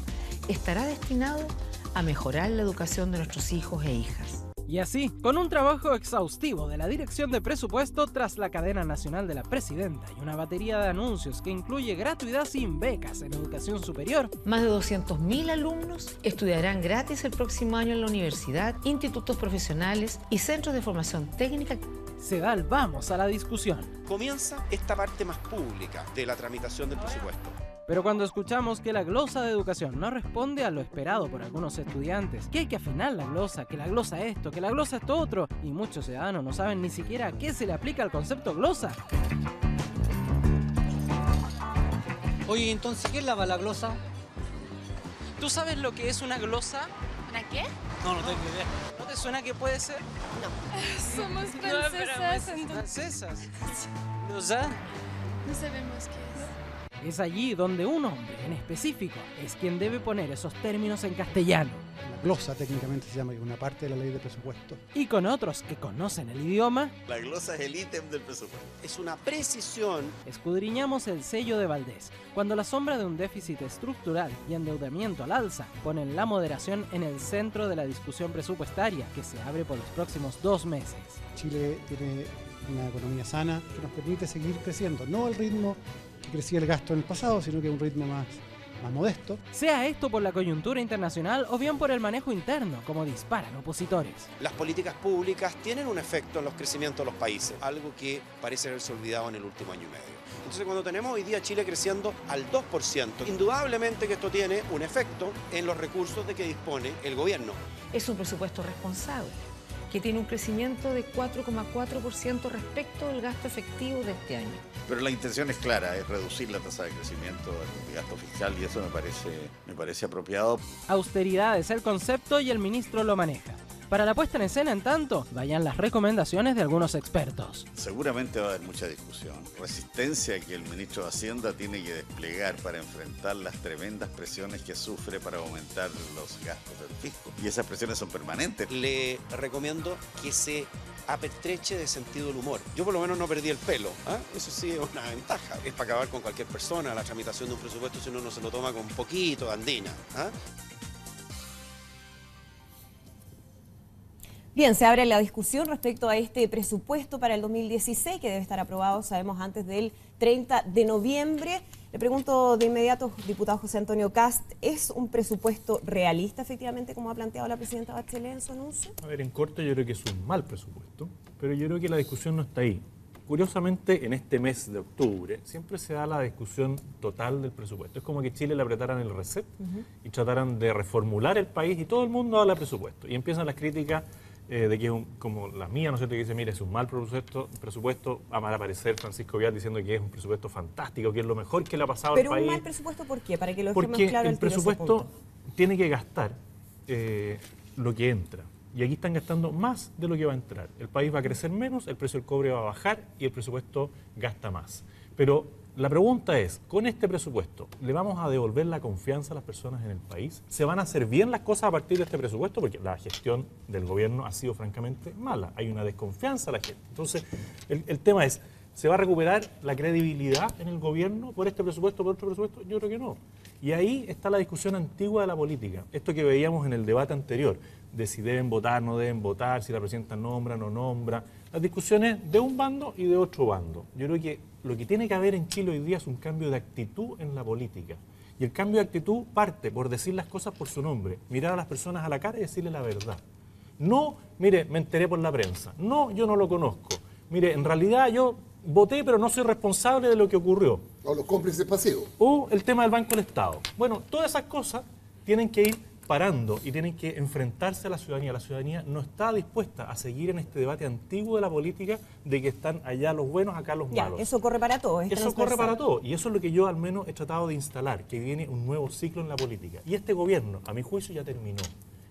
estará destinado a mejorar la educación de nuestros hijos e hijas. Y así, con un trabajo exhaustivo de la Dirección de Presupuesto tras la cadena nacional de la Presidenta y una batería de anuncios que incluye gratuidad sin becas en educación superior, más de 200.000 alumnos estudiarán gratis el próximo año en la universidad, institutos profesionales y centros de formación técnica. Se da el vamos a la discusión. Comienza esta parte más pública de la tramitación del presupuesto. Pero cuando escuchamos que la glosa de educación no responde a lo esperado por algunos estudiantes, que hay que afinar la glosa, que la glosa esto, que la glosa esto otro, y muchos ciudadanos no saben ni siquiera a qué se le aplica el concepto glosa. Oye, entonces, ¿qué lava la glosa? ¿Tú sabes lo que es una glosa? ¿Una qué? No tengo idea. ¿No te suena que puede ser? No. Somos francesas, entonces. ¿Francesas? ¿Glosa? No sabemos qué es. Es allí donde un hombre en específico es quien debe poner esos términos en castellano. La glosa técnicamente se llama, que es una parte de la ley de presupuesto. Y con otros que conocen el idioma. La glosa es el ítem del presupuesto. Es una precisión. Escudriñamos el sello de Valdés, cuando la sombra de un déficit estructural y endeudamiento al alza ponen la moderación en el centro de la discusión presupuestaria que se abre por los próximos 2 meses. Chile tiene una economía sana que nos permite seguir creciendo, no al ritmo que crecía el gasto en el pasado, sino que a un ritmo más modesto. Sea esto por la coyuntura internacional o bien por el manejo interno, como disparan opositores. Las políticas públicas tienen un efecto en los crecimientos de los países, algo que parece haberse olvidado en el último año y medio. Entonces, cuando tenemos hoy día Chile creciendo al 2%, indudablemente que esto tiene un efecto en los recursos de que dispone el gobierno. Es un presupuesto responsable, que tiene un crecimiento de 4,4% respecto al gasto efectivo de este año. Pero la intención es clara, es reducir la tasa de crecimiento del gasto fiscal y eso me parece apropiado. Austeridad es el concepto y el ministro lo maneja. Para la puesta en escena, en tanto, vayan las recomendaciones de algunos expertos. Seguramente va a haber mucha discusión, resistencia que el ministro de Hacienda tiene que desplegar para enfrentar las tremendas presiones que sufre para aumentar los gastos del fisco. Y esas presiones son permanentes. Le recomiendo que se apetreche de sentido del humor. Yo por lo menos no perdí el pelo, ¿eh? Eso sí es una ventaja. Es para acabar con cualquier persona la tramitación de un presupuesto si uno no se lo toma con un poquito de andina, ¿eh? Bien, se abre la discusión respecto a este presupuesto para el 2016 que debe estar aprobado, sabemos, antes del 30 de noviembre. Le pregunto de inmediato, diputado José Antonio Kast, ¿es un presupuesto realista efectivamente como ha planteado la presidenta Bachelet en su anuncio? A ver, en corto yo creo que es un mal presupuesto, pero yo creo que la discusión no está ahí. Curiosamente, en este mes de octubre siempre se da la discusión total del presupuesto. Es como que Chile le apretaran el reset y trataran de reformular el país y todo el mundo habla de presupuesto. Y empiezan las críticas de que es como la mía, ¿no es cierto?, que dice, mire, es un mal presupuesto, va a aparecer Francisco Vial diciendo que es un presupuesto fantástico, que es lo mejor que le ha pasado al país. ¿Pero un mal presupuesto por qué? Para que lo dejemos claro. Porque el presupuesto tiene que gastar lo que entra. Y aquí están gastando más de lo que va a entrar. El país va a crecer menos, el precio del cobre va a bajar y el presupuesto gasta más. Pero la pregunta es, con este presupuesto, ¿le vamos a devolver la confianza a las personas en el país? ¿Se van a hacer bien las cosas a partir de este presupuesto? Porque la gestión del gobierno ha sido francamente mala. Hay una desconfianza a la gente. Entonces, el tema es, ¿se va a recuperar la credibilidad en el gobierno por este presupuesto, por otro presupuesto? Yo creo que no. Y ahí está la discusión antigua de la política. Esto que veíamos en el debate anterior, de si deben votar, no deben votar, si la presidenta nombra, no nombra. Las discusiones de un bando y de otro bando. Yo creo que lo que tiene que haber en Chile hoy día es un cambio de actitud en la política. Y el cambio de actitud parte por decir las cosas por su nombre, mirar a las personas a la cara y decirle la verdad. No, mire, me enteré por la prensa. No, yo no lo conozco. Mire, en realidad yo voté, pero no soy responsable de lo que ocurrió. O los cómplices pasivos. O el tema del Banco del Estado. Bueno, todas esas cosas tienen que ir parando y tienen que enfrentarse a la ciudadanía. La ciudadanía no está dispuesta a seguir en este debate antiguo de la política de que están allá los buenos, acá los malos. Eso corre para todo. Eso corre para todo. Y eso es lo que yo al menos he tratado de instalar, que viene un nuevo ciclo en la política. Y este gobierno, a mi juicio, ya terminó.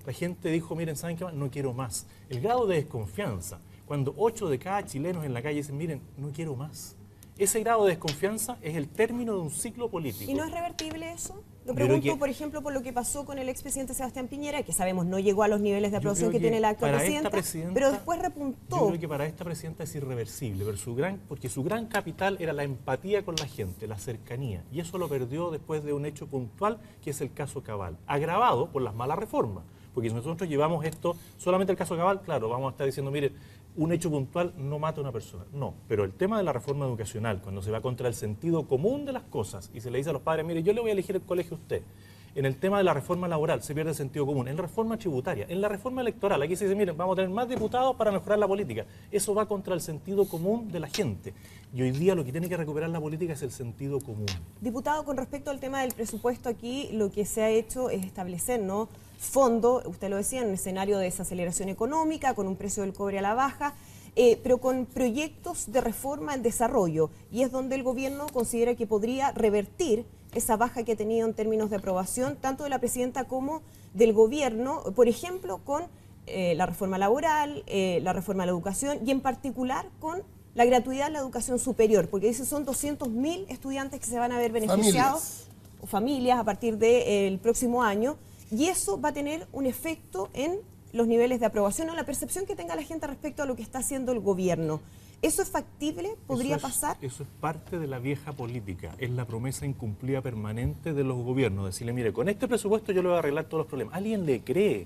La gente dijo, miren, ¿saben qué más? No quiero más. El grado de desconfianza, cuando 8 de cada chilenos en la calle dicen, miren, no quiero más. Ese grado de desconfianza es el término de un ciclo político. ¿Y no es revertible eso? Lo pregunto, por ejemplo, por lo que pasó con el expresidente Sebastián Piñera, que sabemos no llegó a los niveles de aprobación que tiene la actual presidenta, pero después repuntó. Yo creo que para esta presidenta es irreversible, pero porque su gran capital era la empatía con la gente, la cercanía, y eso lo perdió después de un hecho puntual, que es el caso Cabal, agravado por las malas reformas. Porque si nosotros llevamos esto, solamente el caso Cabal, claro, vamos a estar diciendo, mire, un hecho puntual no mata a una persona. No, pero el tema de la reforma educacional, cuando se va contra el sentido común de las cosas y se le dice a los padres, mire, yo le voy a elegir el colegio a usted. En el tema de la reforma laboral se pierde el sentido común. En la reforma tributaria, en la reforma electoral, aquí se dice, miren, vamos a tener más diputados para mejorar la política. Eso va contra el sentido común de la gente. Y hoy día lo que tiene que recuperar la política es el sentido común. Diputado, con respecto al tema del presupuesto, aquí lo que se ha hecho es establecer, ¿no?, fondo, usted lo decía, en un escenario de desaceleración económica, con un precio del cobre a la baja, pero con proyectos de reforma en desarrollo, y es donde el gobierno considera que podría revertir esa baja que ha tenido en términos de aprobación, tanto de la presidenta como del gobierno, por ejemplo, con la reforma laboral, la reforma de la educación, y en particular con la gratuidad en la educación superior, porque dice son 200.000 estudiantes que se van a ver beneficiados, o familias a partir del próximo año, y eso va a tener un efecto en los niveles de aprobación o la percepción que tenga la gente respecto a lo que está haciendo el gobierno. ¿Eso es factible? ¿Podría pasar? Eso es parte de la vieja política, es la promesa incumplida permanente de los gobiernos. Decirle, mire, con este presupuesto yo le voy a arreglar todos los problemas. ¿Alguien le cree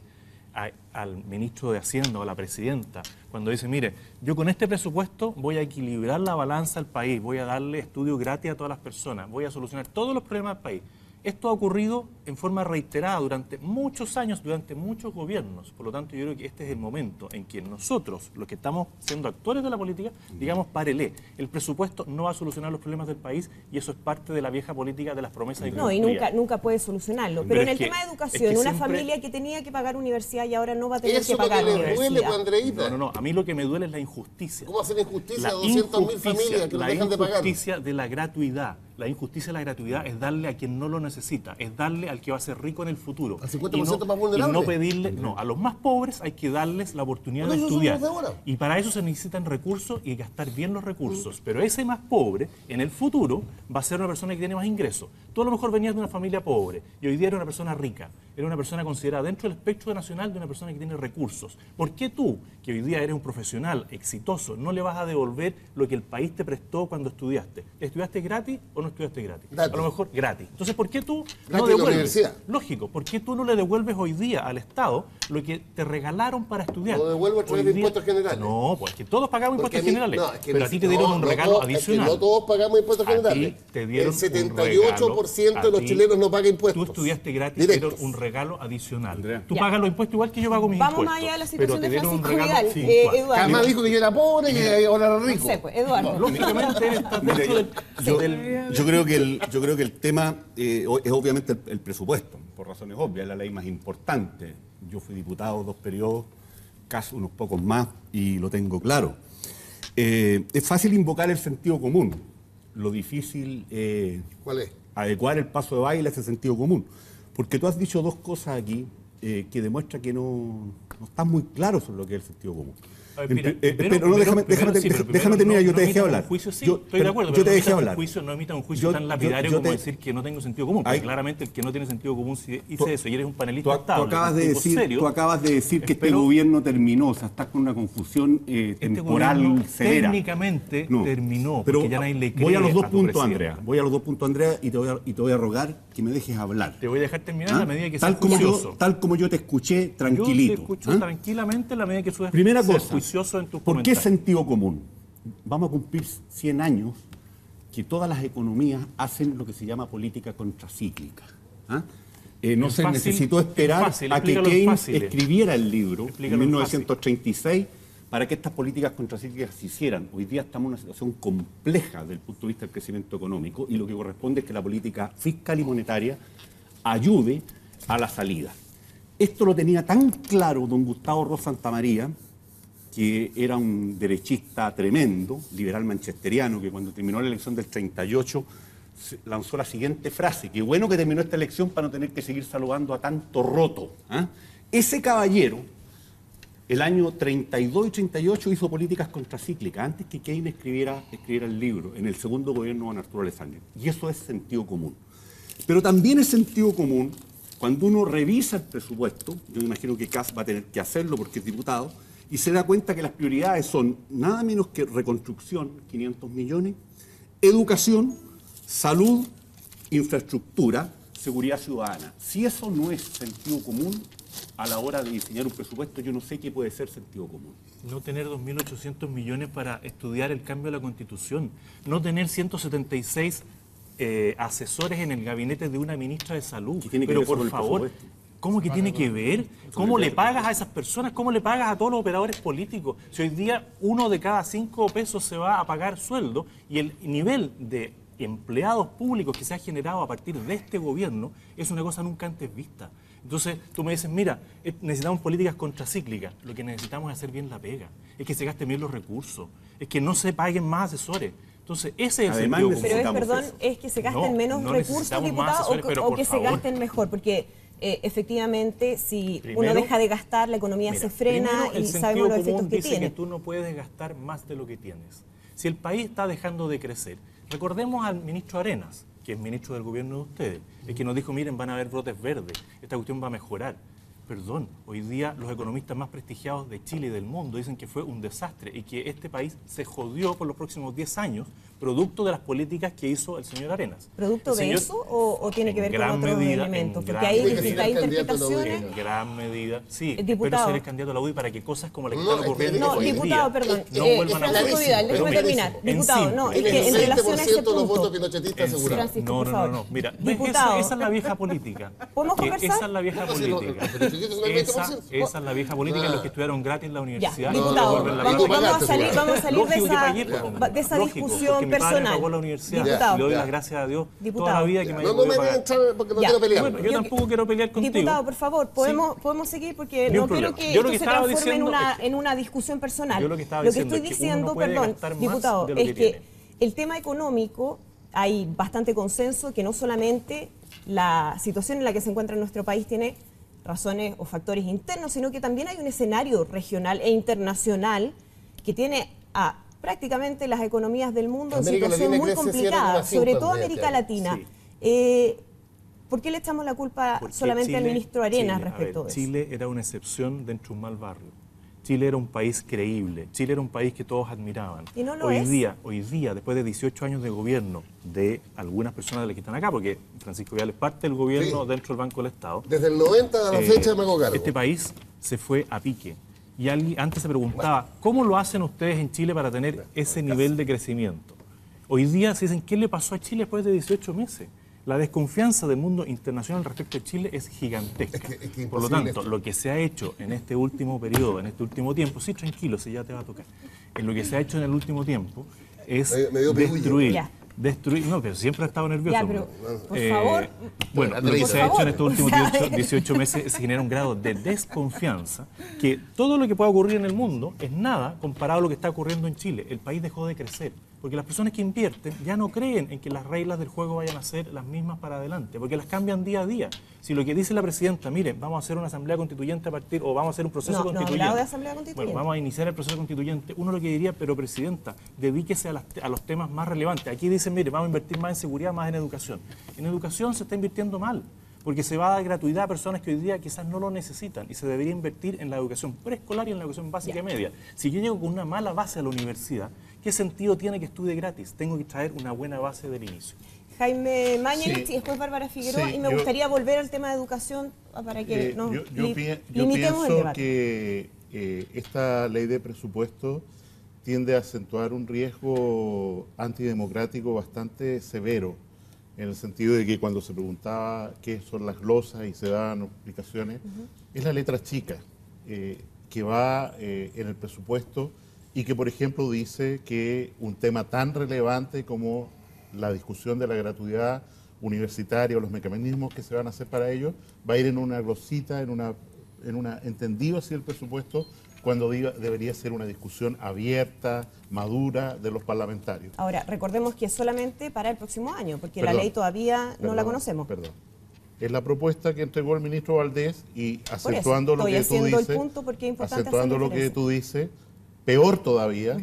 al ministro de Hacienda o a la presidenta cuando dice, mire, yo con este presupuesto voy a equilibrar la balanza al país, voy a darle estudio gratis a todas las personas, voy a solucionar todos los problemas del país? Esto ha ocurrido en forma reiterada durante muchos años, durante muchos gobiernos. Por lo tanto, yo creo que este es el momento en que nosotros, los que estamos siendo actores de la política, digamos, párele. El presupuesto no va a solucionar los problemas del país y eso es parte de la vieja política de las promesas. No, y nunca puede solucionarlo. Pero en el tema de educación, una familia que tenía que pagar universidad y ahora no va a tener que pagar universidad. No, a mí lo que me duele es la injusticia. ¿Cómo hacer injusticia a 200.000 familias que no dejan de pagar? La injusticia de la gratuidad. La injusticia de la gratuidad es darle a quien no lo necesita, es darle al que va a ser rico en el futuro. Al 50% más vulnerable. Y no pedirle, no, a los más pobres hay que darles la oportunidad de estudiar. Y para eso se necesitan recursos y gastar bien los recursos. Pero ese más pobre, en el futuro, va a ser una persona que tiene más ingresos. Tú a lo mejor venías de una familia pobre y hoy día eres una persona rica. Eres una persona considerada dentro del espectro nacional de una persona que tiene recursos. ¿Por qué tú, que hoy día eres un profesional exitoso, no le vas a devolver lo que el país te prestó cuando estudiaste? ¿Estudiaste gratis o no estudiaste gratis? A lo mejor gratis. Entonces, ¿por qué tú no devuelves? Lógico, ¿por qué tú no le devuelves hoy día al Estado lo que te regalaron para estudiar? Lo devuelvo a través de impuestos generales. No, pues que todos pagamos impuestos generales. Pero a ti te dieron un regalo adicional. No todos pagamos impuestos generales. El 78% de los chilenos no paga impuestos. Tú estudiaste gratis, te dieron un regalo adicional. Tú pagas los impuestos igual que yo pago mis impuestos. Vamos más allá de la situación de Francisco Vidal. Eduardo. Además dijo que yo era pobre y que ahora era rico. No sé, pues, Eduardo. Lógicamente estás dentro del... Yo creo que el tema es obviamente el presupuesto, por razones obvias, es la ley más importante. Yo fui diputado 2 periodos, casi unos pocos más, y lo tengo claro. Es fácil invocar el sentido común. Lo difícil ¿cuál es? Adecuar el paso de baile a ese sentido común. Porque tú has dicho 2 cosas aquí que demuestran que no estás muy claro sobre lo que es el sentido común. Pero déjame terminar, yo te dejé hablar. Estoy de acuerdo, yo te dejé hablar. No emita un juicio tan lapidario como decir que no tengo sentido común, porque claramente el que no tiene sentido común dice eso, y eres un panelista estable. Tú acabas de decir que este gobierno terminó, o sea, estás con una confusión temporal severa. Técnicamente terminó, pero porque ya nadie le cree. Voy a los 2 puntos, Andrea. y te voy a rogar que me dejes hablar. Te voy a dejar terminar a la medida que seas juicioso. Tal como yo te escuché, tranquilito. Yo te escucho tranquilamente a la medida que seas Primera cosa. ¿Por qué sentido común? Vamos a cumplir 100 años que todas las economías hacen lo que se llama política contracíclica. No se necesitó esperar a que Keynes escribiera el libro en 1936 para que estas políticas contracíclicas se hicieran. Hoy día estamos en una situación compleja desde el punto de vista del crecimiento económico y lo que corresponde es que la política fiscal y monetaria ayude a la salida. Esto lo tenía tan claro don Gustavo Ross Santamaría, que era un derechista tremendo, liberal manchesteriano, que cuando terminó la elección del 38 lanzó la siguiente frase: qué bueno que terminó esta elección para no tener que seguir saludando a tanto roto. Ese caballero, el año 32 y 38, hizo políticas contracíclicas, antes que Keynes escribiera el libro, en el segundo gobierno de don Arturo Alessandri. Y eso es sentido común. Pero también es sentido común cuando uno revisa el presupuesto, yo me imagino que Kast va a tener que hacerlo porque es diputado, y se da cuenta que las prioridades son nada menos que reconstrucción, 500 millones, educación, salud, infraestructura, seguridad ciudadana. Si eso no es sentido común a la hora de diseñar un presupuesto, yo no sé qué puede ser sentido común. No tener 2.800 millones para estudiar el cambio de la Constitución, no tener 176 asesores en el gabinete de una ministra de Salud. Pero por favor, ¿cómo que tiene que ver? ¿Cómo le pagas a esas personas? ¿Cómo le pagas a todos los operadores políticos? Si hoy día 1 de cada 5 pesos se va a pagar sueldo y el nivel de empleados públicos que se ha generado a partir de este gobierno es una cosa nunca antes vista. Entonces tú me dices, mira, necesitamos políticas contracíclicas. Lo que necesitamos es hacer bien la pega, es que se gasten bien los recursos, es que no se paguen más asesores. Entonces, ese es el sentido común. Pero es que se gasten menos recursos, diputado, o que se gasten mejor, porque efectivamente, si uno deja de gastar, la economía se frena y sabemos los efectos que tiene. Que tú no puedes gastar más de lo que tienes. Si el país está dejando de crecer, recordemos al ministro Arenas, que es ministro del gobierno de ustedes, el que nos dijo, miren, van a haber brotes verdes, esta cuestión va a mejorar. Perdón, hoy día los economistas más prestigiados de Chile y del mundo dicen que fue un desastre y que este país se jodió por los próximos 10 años producto de las políticas que hizo el señor Arenas. ¿Producto de eso o tiene que ver con otros elementos? Porque hay distintas interpretaciones. En gran medida, sí, diputado, pero ser el candidato a la UDI para que cosas como la que están ocurriendo no, diputado, perdón, no vuelvan a Francisco Vidal, déjeme terminar. Diputado, no, es que en relación a ese punto. Francisco, por favor. Mira, esa es la vieja política. ¿Podemos conversar? Esa es la vieja política. Esa es la vieja política, los que estudiaron gratis en la universidad. Diputado, vamos a salir de esa discusión personal. Le doy las gracias a Dios toda la vida que me haya podido pagar. Porque no quiero pelear. Bueno, yo tampoco quiero pelear contigo. Diputado, por favor, podemos seguir porque no quiero que esto se transforme en una discusión personal. Yo lo que estoy diciendo, perdón, diputado, es que el tema económico hay bastante consenso que no solamente la situación en la que se encuentra nuestro país tiene razones o factores internos, sino que también hay un escenario regional e internacional que tiene a prácticamente las economías del mundo en situación muy complicada, sobre todo América Latina. ¿Por qué le echamos la culpa solamente al ministro Arenas respecto de eso? Chile era una excepción dentro de un mal barrio. Chile era un país creíble, Chile era un país que todos admiraban. ¿Y no lo hoy día, después de 18 años de gobierno de algunas personas de las que están acá, porque Francisco Vidal es parte del gobierno dentro del Banco del Estado. Desde el 90 a la fecha me hago cargo. Este país se fue a pique. Y alguien antes se preguntaba, ¿cómo lo hacen ustedes en Chile para tener ese nivel de crecimiento? Hoy día se dicen, ¿qué le pasó a Chile después de 18 meses? La desconfianza del mundo internacional respecto a Chile es gigantesca. Por lo tanto, lo que se ha hecho en este último periodo, en este último tiempo, sí, tranquilo, si ya te va a tocar, lo que se ha hecho en el último tiempo es destruir, no, pero siempre ha estado nervioso. Ya, pero, por favor. Bueno, lo que se ha hecho en estos últimos 18 meses se genera un grado de desconfianza que todo lo que pueda ocurrir en el mundo es nada comparado a lo que está ocurriendo en Chile. El país dejó de crecer, porque las personas que invierten ya no creen en que las reglas del juego vayan a ser las mismas para adelante, porque las cambian día a día. Si lo que dice la presidenta, miren, vamos a hacer una asamblea constituyente o vamos a hacer un proceso constituyente. No, de asamblea constituyente. Bueno, vamos a iniciar el proceso constituyente. Uno lo que diría, pero presidenta, dedíquese a los temas más relevantes. Aquí dicen, mire, vamos a invertir más en seguridad, más en educación. En educación se está invirtiendo mal, porque se va a dar gratuidad a personas que hoy día quizás no lo necesitan y se debería invertir en la educación preescolar y en la educación básica y media. Si yo llego con una mala base a la universidad, ¿qué sentido tiene que estudie gratis? Tengo que traer una buena base del inicio. Jaime Mañalich y después Bárbara Figueroa, y me gustaría volver al tema de educación para que nos limitemos el debate. Que esta ley de presupuesto tiende a acentuar un riesgo antidemocrático bastante severo, en el sentido de que cuando se preguntaba qué son las glosas y se daban explicaciones, es la letra chica que va en el presupuesto y que, por ejemplo, dice que un tema tan relevante como la discusión de la gratuidad universitaria o los mecanismos que se van a hacer para ello, va a ir en una glosita, en una entendido así el presupuesto, cuando debería ser una discusión abierta, madura de los parlamentarios. Ahora, recordemos que es solamente para el próximo año, porque la ley todavía no la conocemos. Perdón. Es la propuesta que entregó el ministro Valdés y acentuando lo que tú dices, peor todavía,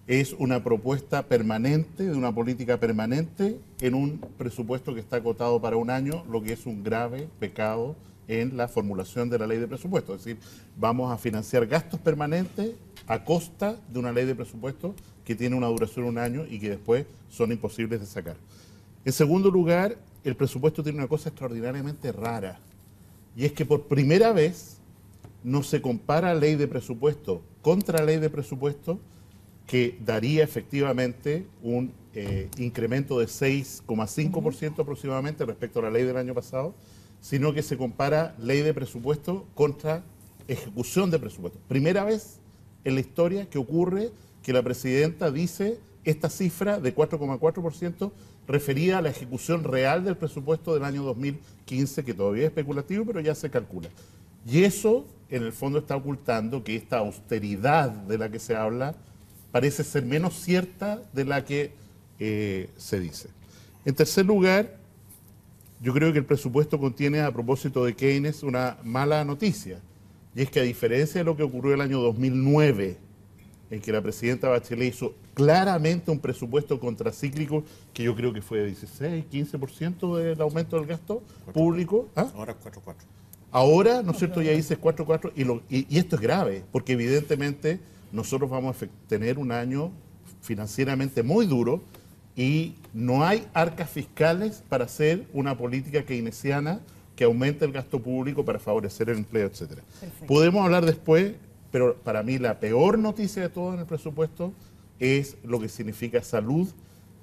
es una propuesta permanente, de una política permanente en un presupuesto que está acotado para un año, lo que es un grave pecado en la formulación de la ley de presupuesto. Es decir, vamos a financiar gastos permanentes a costa de una ley de presupuesto que tiene una duración de un año y que después son imposibles de sacar. En segundo lugar, el presupuesto tiene una cosa extraordinariamente rara, y es que por primera vez no se compara ley de presupuesto contra ley de presupuesto, que daría efectivamente un incremento de 6,5% aproximadamente respecto a la ley del año pasado, sino que se compara ley de presupuesto contra ejecución de presupuesto. Primera vez en la historia que ocurre que la presidenta dice esta cifra de 4,4% referida a la ejecución real del presupuesto del año 2015, que todavía es especulativo, pero ya se calcula. Y eso, en el fondo, está ocultando que esta austeridad de la que se habla parece ser menos cierta de la que se dice. En tercer lugar, yo creo que el presupuesto contiene, a propósito de Keynes, una mala noticia, y es que a diferencia de lo que ocurrió el año 2009, en que la presidenta Bachelet hizo claramente un presupuesto contracíclico, que yo creo que fue de 16, 15% del aumento del gasto público. ¿Ah? Ahora 4,4. Ahora, ¿no es cierto?, ya dice 4,4, y esto es grave, porque evidentemente nosotros vamos a tener un año financieramente muy duro, y no hay arcas fiscales para hacer una política keynesiana que aumente el gasto público para favorecer el empleo, etcétera. Podemos hablar después, pero para mí la peor noticia de todo en el presupuesto es lo que significa salud,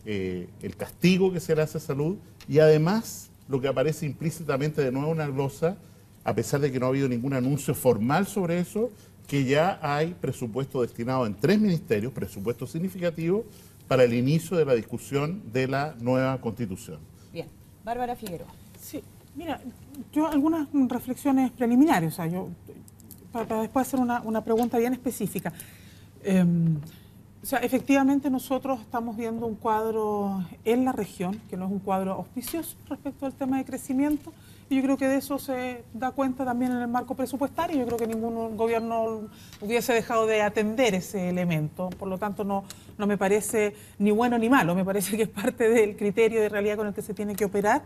el castigo que se le hace a salud, y además lo que aparece implícitamente de nuevo en la glosa, a pesar de que no ha habido ningún anuncio formal sobre eso, que ya hay presupuesto destinado en 3 ministerios, presupuesto significativo, para el inicio de la discusión de la nueva Constitución. Bien. Bárbara Figueroa. Sí, mira, yo algunas reflexiones preliminares, o sea, yo para después hacer una pregunta bien específica. O sea, efectivamente nosotros estamos viendo un cuadro en la región, que no es un cuadro auspicioso respecto al tema de crecimiento, y yo creo que de eso se da cuenta también en el marco presupuestario. Yo creo que ningún gobierno hubiese dejado de atender ese elemento, por lo tanto no me parece ni bueno ni malo, me parece que es parte del criterio de realidad con el que se tiene que operar.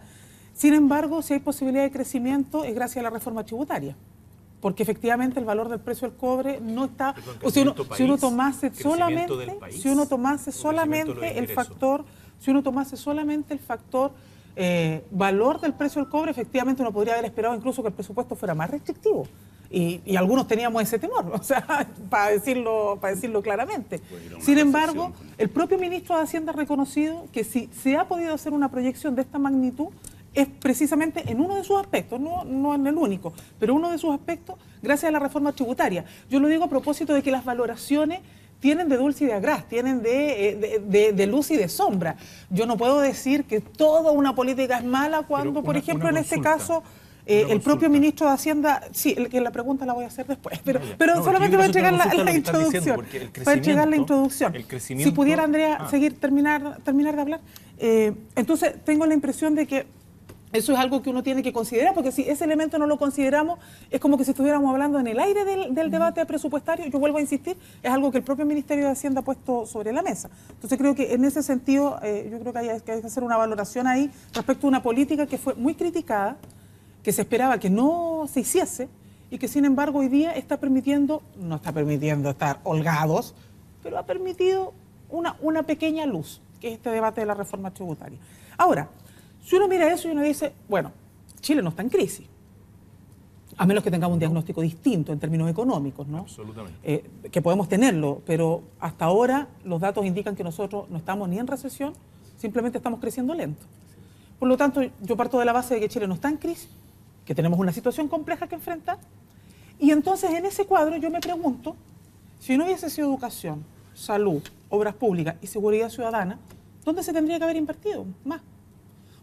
Sin embargo, si hay posibilidad de crecimiento es gracias a la reforma tributaria, porque efectivamente el valor del precio del cobre no está... Si uno tomase solamente el factor valor del precio del cobre, efectivamente uno podría haber esperado incluso que el presupuesto fuera más restrictivo. Y algunos teníamos ese temor, o sea, para decirlo claramente. Sin embargo, el propio ministro de Hacienda ha reconocido que si se ha podido hacer una proyección de esta magnitud, es precisamente en uno de sus aspectos, no en el único, pero uno de sus aspectos, gracias a la reforma tributaria. Yo lo digo a propósito de que las valoraciones tienen de dulce y de agraz, tienen de luz y de sombra. Yo no puedo decir que toda una política es mala cuando, por ejemplo, en este caso, el propio ministro de Hacienda, sí, la pregunta la voy a hacer después, pero solamente voy a entregar la introducción. Para entregar la introducción. Si pudiera, Andrea, terminar de hablar. Entonces, tengo la impresión de que eso es algo que uno tiene que considerar, porque si ese elemento no lo consideramos, es como que si estuviéramos hablando en el aire del debate presupuestario. Yo vuelvo a insistir, es algo que el propio Ministerio de Hacienda ha puesto sobre la mesa. Entonces creo que en ese sentido, yo creo que hay que hacer una valoración ahí respecto a una política que fue muy criticada, que se esperaba que no se hiciese, y que sin embargo hoy día no está permitiendo estar holgados, pero ha permitido una pequeña luz, que es este debate de la reforma tributaria. Ahora, si uno mira eso y uno dice, bueno, Chile no está en crisis, a menos que tengamos un diagnóstico distinto en términos económicos, ¿no? Absolutamente. Que podemos tenerlo, pero hasta ahora los datos indican que nosotros no estamos ni en recesión, simplemente estamos creciendo lento. Por lo tanto, yo parto de la base de que Chile no está en crisis, que tenemos una situación compleja que enfrentar, y entonces en ese cuadro yo me pregunto, si no hubiese sido educación, salud, obras públicas y seguridad ciudadana, ¿dónde se tendría que haber invertido más?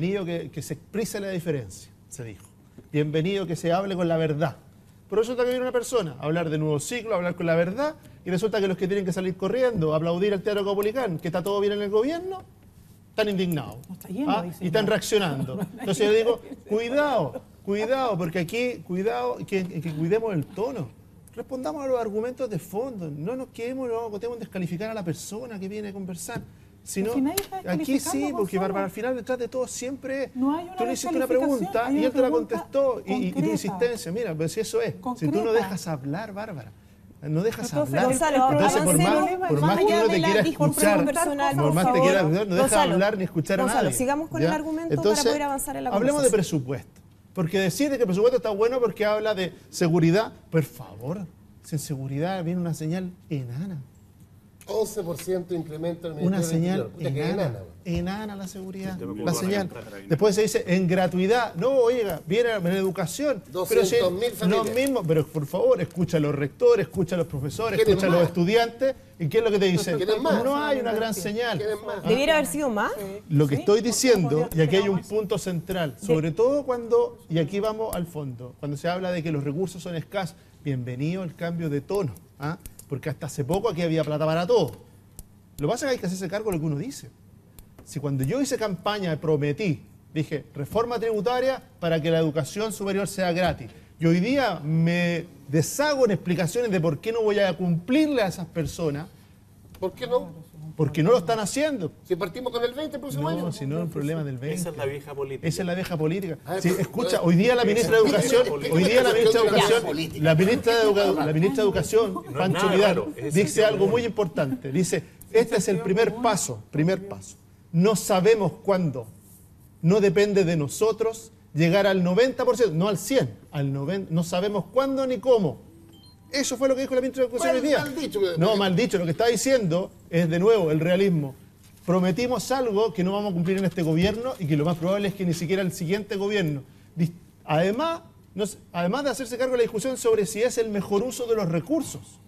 bienvenido que se exprese la diferencia, se dijo. Bienvenido que se hable con la verdad. Pero resulta que viene una persona a hablar de nuevo ciclo, a hablar con la verdad, y resulta que los que tienen que salir corriendo, a aplaudir al Teatro Caupolicán, que está todo bien en el gobierno, están indignados. No está lleno, Y están reaccionando. Entonces yo digo, cuidado, porque aquí, cuidado, que cuidemos el tono. Respondamos a los argumentos de fondo. No nos quedemos en descalificar a la persona que viene a conversar. Sino, aquí sí, porque para al final detrás de todo siempre tú le hiciste una pregunta y él te la contestó y tu insistencia, mira, pero si eso es, si tú no dejas hablar, Bárbara, no dejas hablar, Gonzalo, entonces por más que uno te quiera escuchar, por más que te quiera no dejas hablar ni escuchar a nadie. Gonzalo, sigamos con el argumento para poder avanzar en la conversación. Hablemos de presupuesto, porque decir que el presupuesto está bueno porque habla de seguridad, por favor, sin seguridad viene una señal enana. 11% incremento en el una Ministerio señal enana la seguridad, la señal. Después se dice en gratuidad. No, oiga, viene en educación. 200.000 familias. Pero por favor, escucha a los rectores, escucha a los profesores, escucha a los estudiantes. ¿Y qué es lo que te dicen? No hay una gran señal. ¿Debiera haber sido más? Lo que estoy diciendo, y aquí hay un punto central, sobre todo cuando, y aquí vamos al fondo, cuando se habla de que los recursos son escasos, bienvenido el cambio de tono. Porque hasta hace poco aquí había plata para todo. Lo que pasa es que hay que hacerse cargo de lo que uno dice. Si cuando yo hice campaña prometí, dije, reforma tributaria para que la educación superior sea gratis, y hoy día me deshago en explicaciones de por qué no voy a cumplirle a esas personas. ¿Por qué no? Porque no lo están haciendo. Si partimos con el 20 el próximo año. No, si no es un problema del 20. Esa es la vieja política. Esa es la vieja política. Sí, escucha, hoy día la ministra de Educación, la ministra de Educación, Pancho Vidal, dice algo muy importante. Dice, este es el primer paso. No sabemos cuándo. No depende de nosotros llegar al 90%, no al 100%, al 90%. No sabemos cuándo ni cómo. Eso fue lo que dijo la ministra de Educación hoy día. Mal dicho. Lo que está diciendo es, de nuevo, el realismo. Prometimos algo que no vamos a cumplir en este gobierno y que lo más probable es que ni siquiera el siguiente gobierno. Además de hacerse cargo de la discusión sobre si es el mejor uso de los recursos,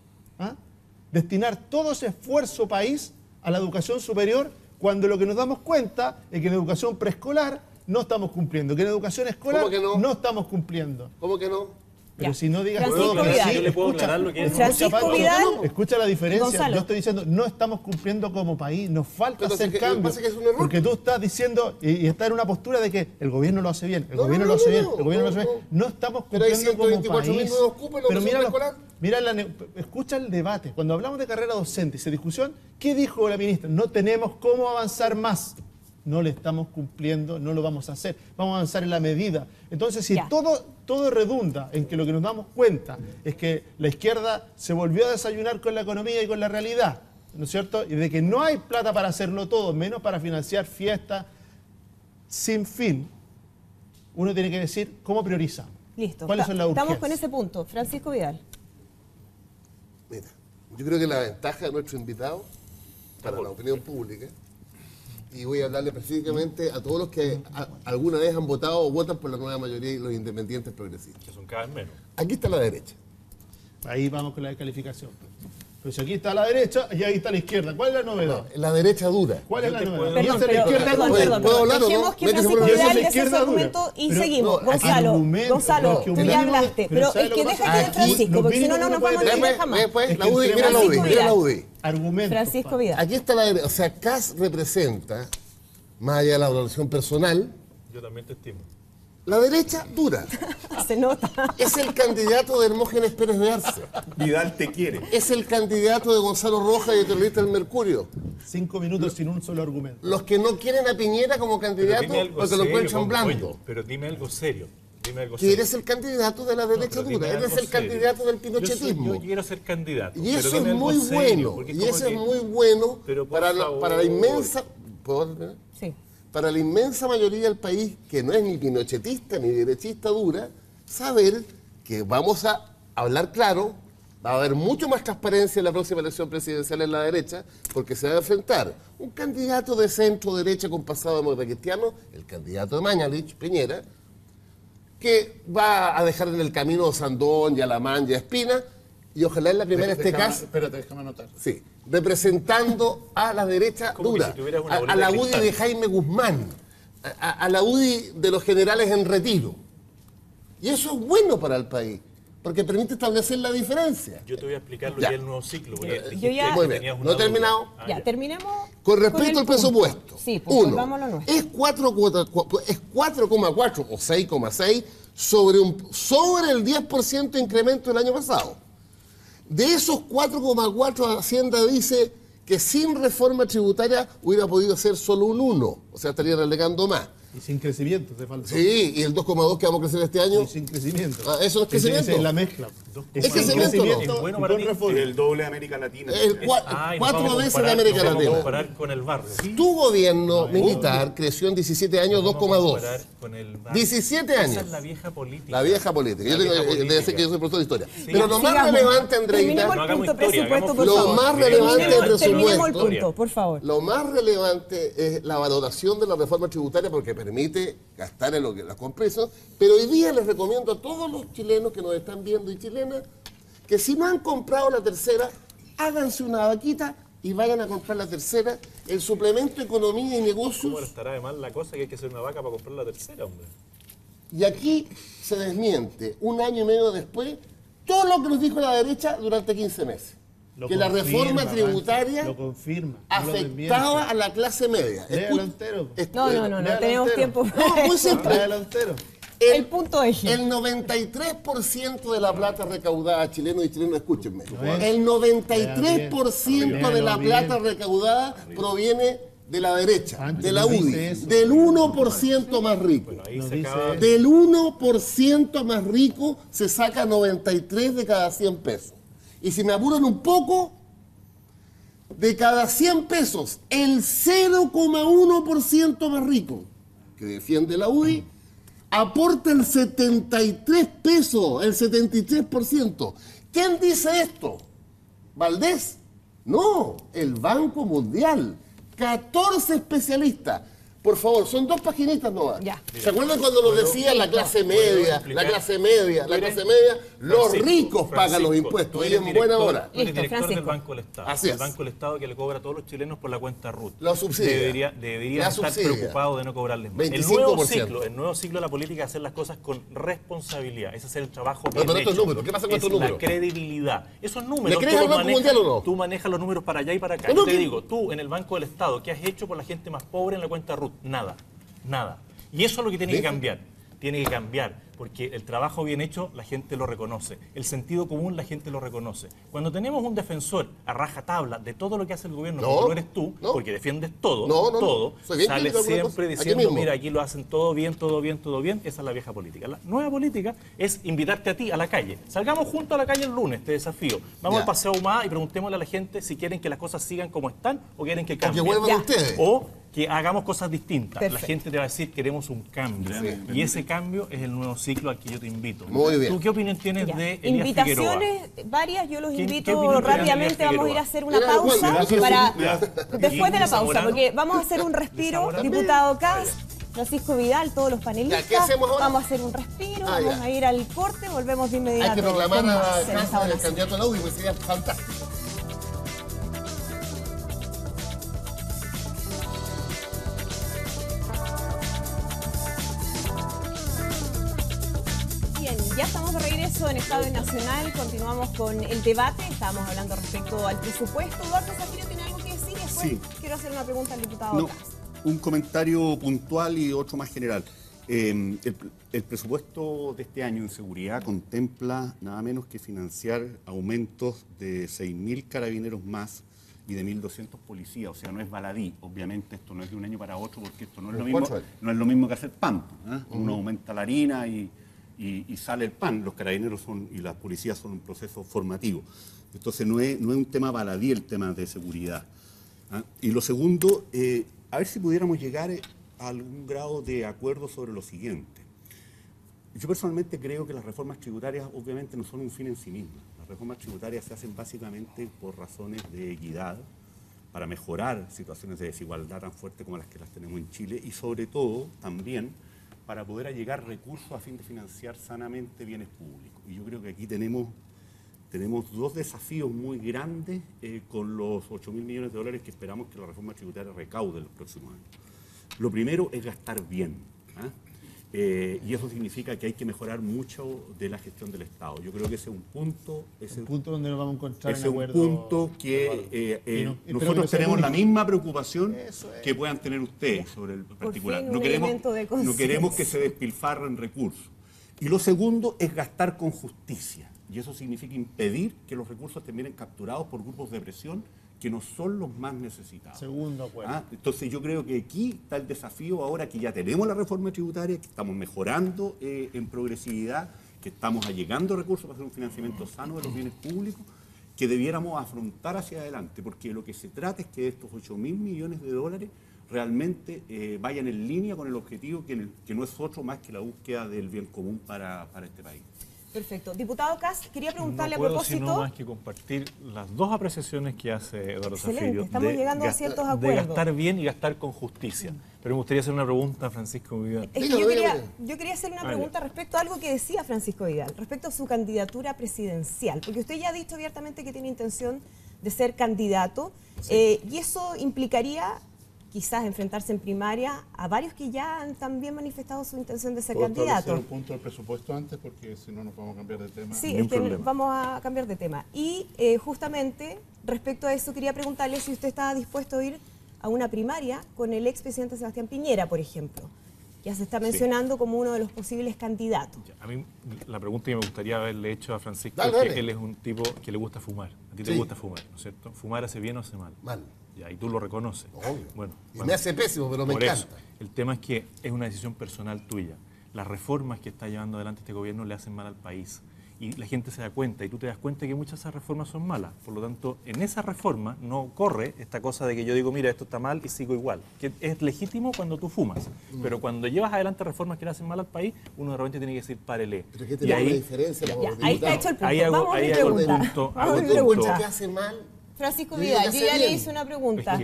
destinar todo ese esfuerzo país a la educación superior, cuando lo que nos damos cuenta es que en educación preescolar no estamos cumpliendo, que en educación escolar no estamos cumpliendo. ¿Cómo que no? Pero si no digas Francisco todo, Vidal. Yo le puedo aclarar lo que es. Francisco Vidal. Escucha la diferencia. Gonzalo. Yo estoy diciendo, no estamos cumpliendo como país, nos falta Pero hacer que cambios. pasa que es un error. Porque tú estás diciendo y estás en una postura de que el gobierno lo hace bien, el gobierno lo hace bien, el gobierno lo hace bien. No estamos cumpliendo como país. Pero escucha el debate. Cuando hablamos de carrera docente y esa discusión, ¿qué dijo la ministra? No tenemos cómo avanzar más. No le estamos cumpliendo, no lo vamos a hacer. Vamos a avanzar en la medida. Entonces, si todo redunda en que lo que nos damos cuenta es que la izquierda se volvió a desayunar con la economía y con la realidad, ¿no es cierto? Y de que no hay plata para hacerlo todo, menos para financiar fiestas sin fin, uno tiene que decir cómo priorizamos. Listo. ¿Cuáles son las urgencias? Estamos con ese punto. Francisco Vidal. Mira, yo creo que la ventaja de nuestro invitado para la opinión pública, y voy a hablarle específicamente a todos los que alguna vez han votado o votan por la nueva mayoría y los independientes progresistas. Que son cada vez menos. Aquí está la derecha. Ahí vamos con la descalificación. Pero si aquí está la derecha y ahí está la izquierda, ¿cuál es la novedad? No, la derecha dura. ¿Cuál es la novedad? Perdón. ¿Puedo hablar o no? Dejemos que Francisco Vidal dé su argumento y seguimos. Gonzalo, tú ya hablaste, pero es que deja que de Francisco, porque si no, no nos vamos a entender jamás. Mira la UDI. Argumento. Francisco Vidal. Aquí está la derecha. O sea, Kast representa, más allá de la valoración personal, yo también te estimo. La derecha dura. Se nota. Es el candidato de Hermógenes Pérez de Arce. Vidal te quiere. Es el candidato de Gonzalo Rojas y de Terrorista del Mercurio. 5 minutos sin un solo argumento. Los que no quieren a Piñera como candidato porque lo encuentran blando. Pero dime algo serio. Que eres el candidato de la derecha dura. Eres el candidato del pinochetismo. Yo quiero ser candidato. Y eso es muy bueno. Y eso es muy bueno para la inmensa... ¿Puedo terminar? Sí. Para la inmensa mayoría del país, que no es ni pinochetista ni derechista dura, saber que vamos a hablar claro, va a haber mucho más transparencia en la próxima elección presidencial en la derecha, porque se va a enfrentar un candidato de centro-derecha con pasado demócrata cristiano, el candidato de Mañalich, Piñera, que va a dejar en el camino a Sandón, y a Alamán, y a Espina, y ojalá en la primera caso... Espérate, déjame anotar. Sí. Representando a la derecha dura, a la UDI de Jaime Guzmán, a la UDI de los generales en retiro. Y eso es bueno para el país, porque permite establecer la diferencia. Yo te voy a explicar lo que es el nuevo ciclo. Muy bien, ¿no he terminado? Ya, terminemos. Con respecto al presupuesto, sí, pues, uno, es 4,4 o 6,6 sobre el 10% de incremento del año pasado. De esos 4,4, Hacienda dice que sin reforma tributaria hubiera podido ser solo un 1, o sea, estaría relegando más. Y sin crecimiento, te falta. Sí, y el 2,2 que vamos a crecer este año. Y sin crecimiento. Ah, eso no es crecimiento. Esa es la mezcla. Es crecimiento, ¿no? Bueno para ti. El doble de América Latina. Cuatro veces de América Latina. Vamos a comparar con el barrio. Tu gobierno militar creció en 17 años 2,2. 17 años. Esa es la vieja política. La vieja política. Yo debe ser que yo soy profesor de historia. Sí. Pero lo más relevante, Andreita, lo más relevante del presupuesto, por favor. Lo más relevante es la valoración de la reforma tributaria porque permite gastar en lo que las compresas. Pero hoy día les recomiendo a todos los chilenos que nos están viendo y chilenas que si no han comprado la tercera, háganse una vaquita y vayan a comprar la tercera. El suplemento de Economía y Negocios. ¿Cómo estará de mal la cosa que hay que hacer una vaca para comprar la tercera, hombre? Y aquí se desmiente, un año y medio después, todo lo que nos dijo la derecha durante 15 meses. Que la reforma tributaria afectaba a la clase media. Léalo entero. No tenemos tiempo. No, muy simple. Léalo entero. El punto eje. El 93% de la plata recaudada, chilenos y chilenos, escúchenme. El 93% de la plata recaudada proviene de la derecha, de la UDI, del 1% más rico. Del 1% más rico se saca 93 de cada 100 pesos. Y si me apuran un poco, de cada 100 pesos, el 0,1% más rico, que defiende la UDI, aporta el 73 pesos, el 73%. ¿Quién dice esto? ¿Valdés? No, el Banco Mundial. 14 especialistas. Por favor, son 2 paginitas nomás. ¿Se acuerdan cuando nos decía la clase media, los ricos pagan los impuestos? Y en buena hora. Tú eres director del Banco del Estado. Así es. El Banco del Estado que le cobra a todos los chilenos por la cuenta RUT. Lo subsidia. Debería estar preocupado de no cobrarles más. 25%. El nuevo ciclo de la política es hacer las cosas con responsabilidad. Ese es el trabajo bien hecho. Estos números, ¿qué pasa con estos números? La credibilidad. Esos números, ¿le crees al Banco Mundial o no? Tú manejas los números para allá y para acá. Yo te digo, tú en el Banco del Estado, ¿qué has hecho por la gente más pobre en la cuenta RUT? Nada. Y eso es lo que tiene que cambiar. Tiene que cambiar, porque el trabajo bien hecho la gente lo reconoce. El sentido común la gente lo reconoce. Cuando tenemos un defensor a rajatabla de todo lo que hace el gobierno, como lo eres tú, porque defiendes todo, sales siempre diciendo, mira, aquí lo hacen todo bien, esa es la vieja política. La nueva política es invitarte a ti a la calle. Salgamos juntos a la calle el lunes, te desafío. Vamos al Paseo Ahumada y preguntémosle a la gente si quieren que las cosas sigan como están o quieren que cambien. O que vuelvan ustedes. O que hagamos cosas distintas. La gente te va a decir, queremos un cambio. Y ese cambio es el nuevo ciclo al que yo te invito. Muy bien. ¿Tú qué opinión tienes de Elías Invitaciones Figueroa? varias, yo los invito rápidamente. Vamos a ir a hacer una pausa después de la pausa, porque vamos a hacer un respiro. Diputado Kast, Francisco Vidal, todos los panelistas. ¿Qué hacemos ahora? Vamos a hacer un respiro, vamos a ir al corte, volvemos de inmediato. Hay que proclamar a Kast el candidato a la UDI, pues sería fantástico. Ya estamos de regreso en Estado Nacional, continuamos con el debate, estábamos hablando respecto al presupuesto. Eduardo Zafiro tiene algo que decir y después quiero hacer una pregunta al diputado Kast. Un comentario puntual y otro más general. El presupuesto de este año en seguridad contempla nada menos que financiar aumentos de 6.000 carabineros más y de 1.200 policías, o sea, no es baladí. Obviamente esto no es de un año para otro porque esto no es lo mismo que hacer pan. Uno aumenta la harina y sale el pan. Los carabineros y las policías son un proceso formativo. Entonces no es un tema baladí el tema de seguridad. Y lo segundo, a ver si pudiéramos llegar a algún grado de acuerdo sobre lo siguiente. Yo personalmente creo que las reformas tributarias obviamente no son un fin en sí mismas. Las reformas tributarias se hacen básicamente por razones de equidad, para mejorar situaciones de desigualdad tan fuertes como las que las tenemos en Chile y sobre todo también para poder allegar recursos a fin de financiar sanamente bienes públicos. Y yo creo que aquí tenemos 2 desafíos muy grandes con los 8.000 millones de dólares que esperamos que la reforma tributaria recaude en los próximos años. Lo primero es gastar bien. Y eso significa que hay que mejorar mucho de la gestión del Estado. Yo creo que ese es un punto... Un punto donde nos vamos a encontrar en acuerdo. Ese es un punto que nosotros tenemos la misma preocupación que puedan tener ustedes sobre el particular. No queremos que se despilfarren recursos. Y lo segundo es gastar con justicia. Y eso significa impedir que los recursos terminen capturados por grupos de presión que no son los más necesitados. Segundo acuerdo. Entonces yo creo que aquí está el desafío ahora que ya tenemos la reforma tributaria, que estamos mejorando en progresividad, que estamos allegando recursos para hacer un financiamiento sano de los bienes públicos, que debiéramos afrontar hacia adelante, porque lo que se trata es que estos 8.000 millones de dólares realmente vayan en línea con el objetivo que no es otro más que la búsqueda del bien común para este país. Perfecto. Diputado Kass, quería preguntarle a propósito... No puedo sino más que compartir las dos apreciaciones que hace Eduardo Zaffirio. Estamos llegando a ciertos acuerdos. De gastar bien y gastar con justicia. Pero me gustaría hacer una pregunta a Francisco Vidal. Es que yo quería hacerle una pregunta respecto a algo que decía Francisco Vidal, respecto a su candidatura presidencial, porque usted ya ha dicho abiertamente que tiene intención de ser candidato, y eso implicaría quizás enfrentarse en primaria a varios que ya han también manifestado su intención de ser candidato. ¿Puedo establecer un punto del presupuesto antes? Porque si no nos vamos a cambiar de tema. Sí, vamos a cambiar de tema. Y justamente respecto a eso quería preguntarle si usted estaba dispuesto a ir a una primaria con el expresidente Sebastián Piñera, por ejemplo. Ya se está mencionando como uno de los posibles candidatos. A mí la pregunta que me gustaría haberle hecho a Francisco es que él es un tipo que le gusta fumar. A ti te gusta fumar, ¿no es cierto? ¿Fumar hace bien o hace mal? Mal. Ya, y tú lo reconoces. Obvio. Bueno, me hace pésimo, pero me encanta. Eso, el tema es que es una decisión personal tuya. Las reformas que está llevando adelante este gobierno le hacen mal al país. Y la gente se da cuenta, y tú te das cuenta que muchas de esas reformas son malas. Por lo tanto, en esa reforma no corre esta cosa de que yo digo, mira, esto está mal y sigo igual. Que es legítimo cuando tú fumas. Pero cuando llevas adelante reformas que le hacen mal al país, uno de repente tiene que decir, párele. Pero es que y ahí, una diferencia. Ahí está hecho el punto. Ahí hago el punto. ¿Qué hace mal? Francisco Vidal, yo ya le hice una pregunta.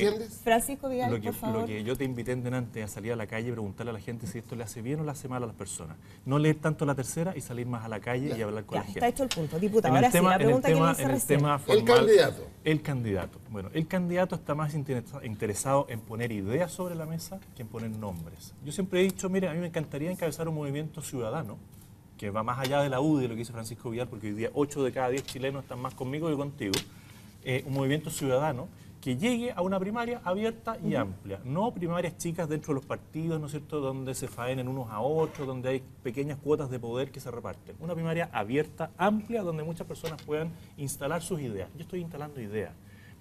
Francisco Vidal, por favor. Lo que yo te invité en delante a salir a la calle y preguntarle a la gente si esto le hace bien o le hace mal a las personas. No leer tanto la tercera y salir más a la calle y hablar con la gente. Está hecho el punto. Diputado, ahora sí, la pregunta que le hice recién. El candidato. El candidato. Bueno, el candidato está más interesado en poner ideas sobre la mesa que en poner nombres. Yo siempre he dicho, mire, a mí me encantaría encabezar un movimiento ciudadano que va más allá de la UDI, de lo que dice Francisco Vidal, porque hoy día 8 de cada 10 chilenos están más conmigo que contigo. Un movimiento ciudadano que llegue a una primaria abierta y amplia, no primarias chicas dentro de los partidos, ¿no es cierto?, donde se faenen unos a otros, donde hay pequeñas cuotas de poder que se reparten. Una primaria abierta, amplia, donde muchas personas puedan instalar sus ideas. Yo estoy instalando ideas.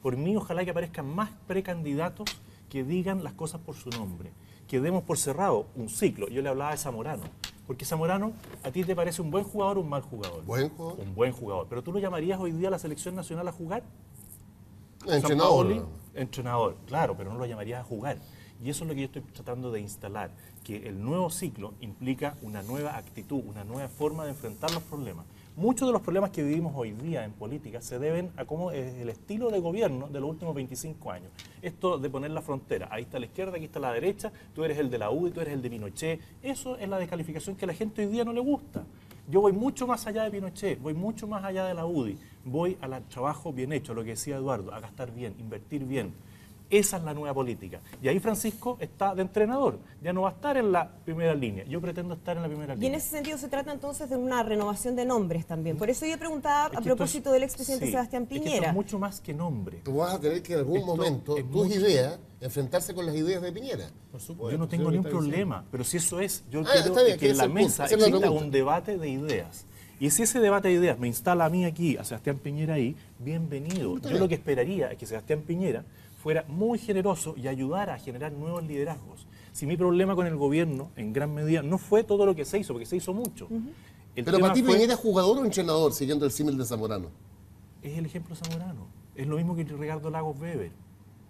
Por mí, ojalá que aparezcan más precandidatos que digan las cosas por su nombre, que demos por cerrado un ciclo. Yo le hablaba de Zamorano, porque Zamorano, ¿a ti te parece un buen jugador o un mal jugador? ¿Buen jugador? Un buen jugador. ¿Pero tú lo llamarías hoy día a la selección nacional a jugar? Entrenador. Entrenador, claro, pero no lo llamarías a jugar. Y eso es lo que yo estoy tratando de instalar, que el nuevo ciclo implica una nueva actitud, una nueva forma de enfrentar los problemas. Muchos de los problemas que vivimos hoy día en política se deben a cómo es el estilo de gobierno de los últimos 25 años. Esto de poner la frontera, ahí está la izquierda, aquí está la derecha, tú eres el de la UDI, tú eres el de Pinochet. Eso es la descalificación que a la gente hoy día no le gusta. Yo voy mucho más allá de Pinochet, voy mucho más allá de la UDI, voy al trabajo bien hecho, a lo que decía Eduardo, a gastar bien, invertir bien. Esa es la nueva política. Y ahí Francisco está de entrenador, ya no va a estar en la primera línea. Yo pretendo estar en la primera línea. Y en ese sentido se trata entonces de una renovación de nombres también. Por eso yo preguntaba a propósito del expresidente Sebastián Piñera. Es que esto es mucho más que nombre. Tú vas a tener que en algún momento tus ideas enfrentarse con las ideas de Piñera. Por supuesto. Yo no tengo ningún problema, pero si eso es, yo quiero que en la mesa exista un debate de ideas. Y si ese debate de ideas me instala a mí aquí, a Sebastián Piñera ahí, bienvenido. Yo lo que esperaría es que Sebastián Piñera fuera muy generoso y ayudara a generar nuevos liderazgos. Si mi problema con el gobierno, en gran medida, no fue todo lo que se hizo, porque se hizo mucho. Pero para ti, ¿Piñera es jugador o entrenador, siguiendo el símil de Zamorano? Es el ejemplo Zamorano. Es lo mismo que Ricardo Lagos Weber.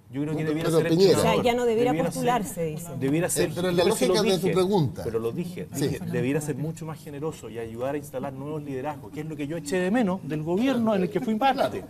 Yo creo que debiera ser entrenador. O sea, ya no debiera postularse, dice. Debiera ser, pero la lógica de tu pregunta. Pero lo dije, debiera ser mucho más generoso y ayudar a instalar nuevos liderazgos, que es lo que yo eché de menos del gobierno en el que fui parte.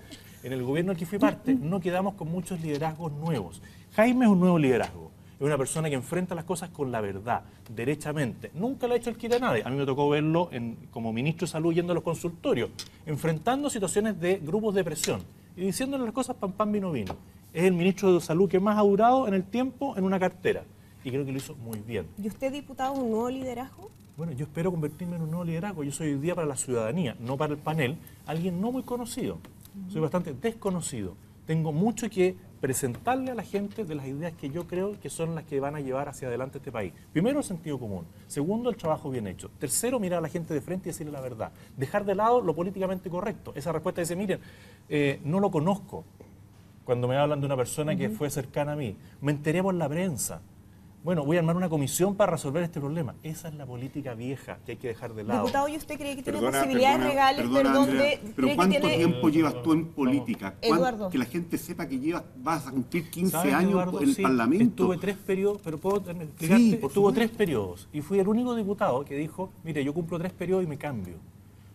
En el gobierno del que fui parte no quedamos con muchos liderazgos nuevos. Jaime es un nuevo liderazgo. Es una persona que enfrenta las cosas con la verdad, derechamente. Nunca le ha hecho el quite a nadie. A mí me tocó verlo como ministro de Salud yendo a los consultorios, enfrentando situaciones de grupos de presión y diciéndole las cosas pan, pan, vino, vino. Es el ministro de Salud que más ha durado en el tiempo en una cartera. y creo que lo hizo muy bien. ¿Y usted, diputado, un nuevo liderazgo? Bueno, yo espero convertirme en un nuevo liderazgo. Yo soy hoy día para la ciudadanía, no para el panel, alguien no muy conocido. Soy bastante desconocido. Tengo mucho que presentarle a la gente de las ideas que yo creo que son las que van a llevar hacia adelante este país. Primero, el sentido común. Segundo, el trabajo bien hecho. Tercero, mirar a la gente de frente y decirle la verdad. Dejar de lado lo políticamente correcto. Esa respuesta dice, miren, no lo conozco. Cuando me hablan de una persona que fue cercana a mí, me enteré por la prensa. Bueno, voy a armar una comisión para resolver este problema. Esa es la política vieja que hay que dejar de lado. Diputado, ¿y usted cree que tiene posibilidades legales? Andrea, pero ¿cuánto tiene... tiempo llevas tú en política? Eduardo. Que la gente sepa que vas a cumplir 15 ¿Sabes, años Eduardo? en el Sí, Parlamento. Estuve 3 periodos, pero puedo explicarte, Sí, por estuvo supuesto. 3 periodos. Y fui el único diputado que dijo, mire, yo cumplo 3 periodos y me cambio.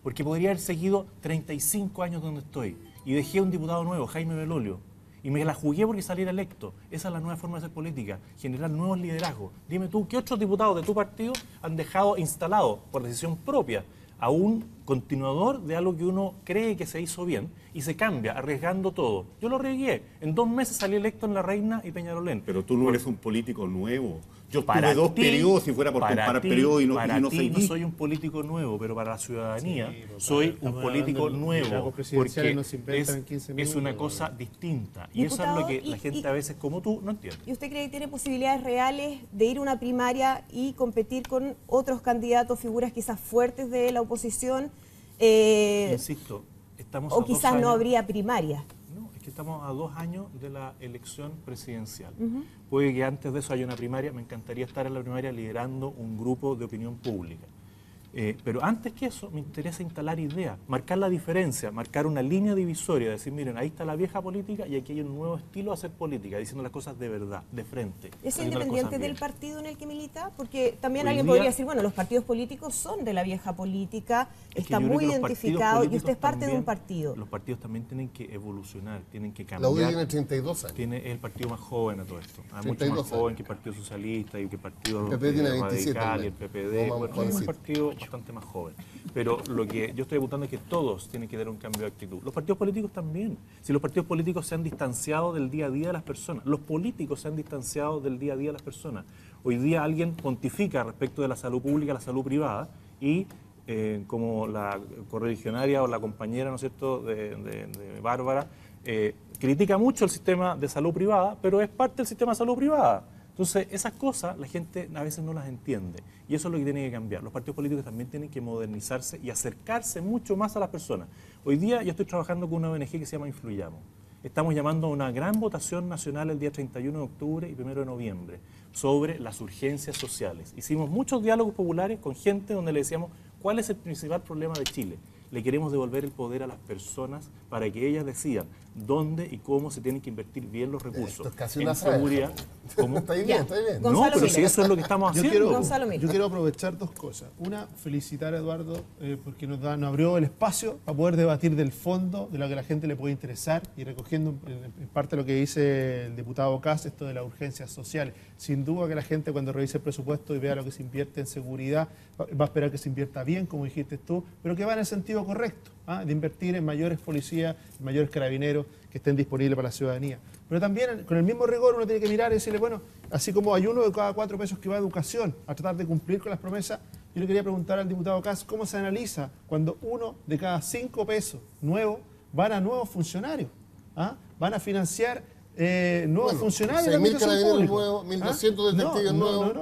Porque podría haber seguido 35 años donde estoy. Y dejé a un diputado nuevo, Jaime Belolio. Y me la jugué porque saliera electo. Esa es la nueva forma de hacer política, generar nuevos liderazgos. Dime tú, ¿qué otros diputados de tu partido han dejado instalado por decisión propia a un continuador de algo que uno cree que se hizo bien y se cambia, arriesgando todo? Yo lo arriesgué. En 2 meses salí electo en La Reina y Peñalolén. Pero tú no eres un político nuevo. Yo Para tuve 2 ti, periodos, si fuera por para comparar ti, periodos y no para ti seguí. no soy un político nuevo, pero para la ciudadanía soy un político nuevo, porque es una cosa distinta. Y eso es lo que la gente a veces como tú no entiende. ¿Y usted cree que tiene posibilidades reales de ir a una primaria y competir con otros candidatos, figuras quizás fuertes de la oposición? Insisto, estamos o a 2 quizás años. no habría primaria. Que estamos a 2 años de la elección presidencial. Puede que antes de eso haya una primaria. Me encantaría estar en la primaria liderando un grupo de opinión pública. Pero antes que eso, me interesa instalar ideas, marcar la diferencia, marcar una línea divisoria, decir, miren, ahí está la vieja política y aquí hay un nuevo estilo de hacer política, diciendo las cosas de verdad, de frente. ¿Es haciendo las independiente cosas del bien. partido en el que milita? Porque también Hoy alguien día- podría decir, bueno, los partidos políticos son de la vieja política, Es que está yo creo muy que los partidos identificado y políticos usted es parte de un también- partido. Los partidos también tienen que evolucionar, tienen que La cambiar. UDI tiene 32 años. Es el partido más joven a todo esto. Mucho 32 más joven años. que el Partido Socialista y que el Partido El PP tiene 27 Radical y el también. PPD. No, Bueno, es un jovencito. partido bastante más joven. Pero lo que yo estoy apuntando es que todos tienen que tener un cambio de actitud. Los partidos políticos también. Si los partidos políticos se han distanciado del día a día de las personas, los políticos se han distanciado del día a día de las personas. Hoy día alguien pontifica respecto de la salud pública, la salud privada, y como la correligionaria o la compañera, ¿no es cierto?, de Bárbara, critica mucho el sistema de salud privada, pero es parte del sistema de salud privada. Entonces, esas cosas la gente a veces no las entiende y eso es lo que tiene que cambiar. Los partidos políticos también tienen que modernizarse y acercarse mucho más a las personas. Hoy día yo estoy trabajando con una ONG que se llama Influyamos. Estamos llamando a una gran votación nacional el día 31 de octubre y 1 de noviembre sobre las urgencias sociales. Hicimos muchos diálogos populares con gente donde le decíamos cuál es el principal problema de Chile. Le queremos devolver el poder a las personas para que ellas decidan dónde y cómo se tienen que invertir bien los recursos. Esto es casi en una seguridad. ¿Cómo? Está bien, está bien. No, pero si eso es lo que estamos haciendo. Yo quiero aprovechar 2 cosas. Una, felicitar a Eduardo porque nos abrió el espacio para poder debatir del fondo, de lo que a la gente le puede interesar y recogiendo en parte lo que dice el diputado Kass, esto de las urgencias sociales. Sin duda que la gente cuando revise el presupuesto y vea lo que se invierte en seguridad, va a esperar que se invierta bien, como dijiste tú, pero que va en el sentido correcto, de invertir en mayores policías, en mayores carabineros que estén disponibles para la ciudadanía. Pero también con el mismo rigor uno tiene que mirar y decirle, bueno, así como hay 1 de cada 4 pesos que va a educación, a tratar de cumplir con las promesas, yo le quería preguntar al diputado Kass cómo se analiza cuando 1 de cada 5 pesos nuevos van a nuevos funcionarios, van a financiar nuevos funcionarios. 6.000 carabineros nuevos, 1.200 detectives nuevos.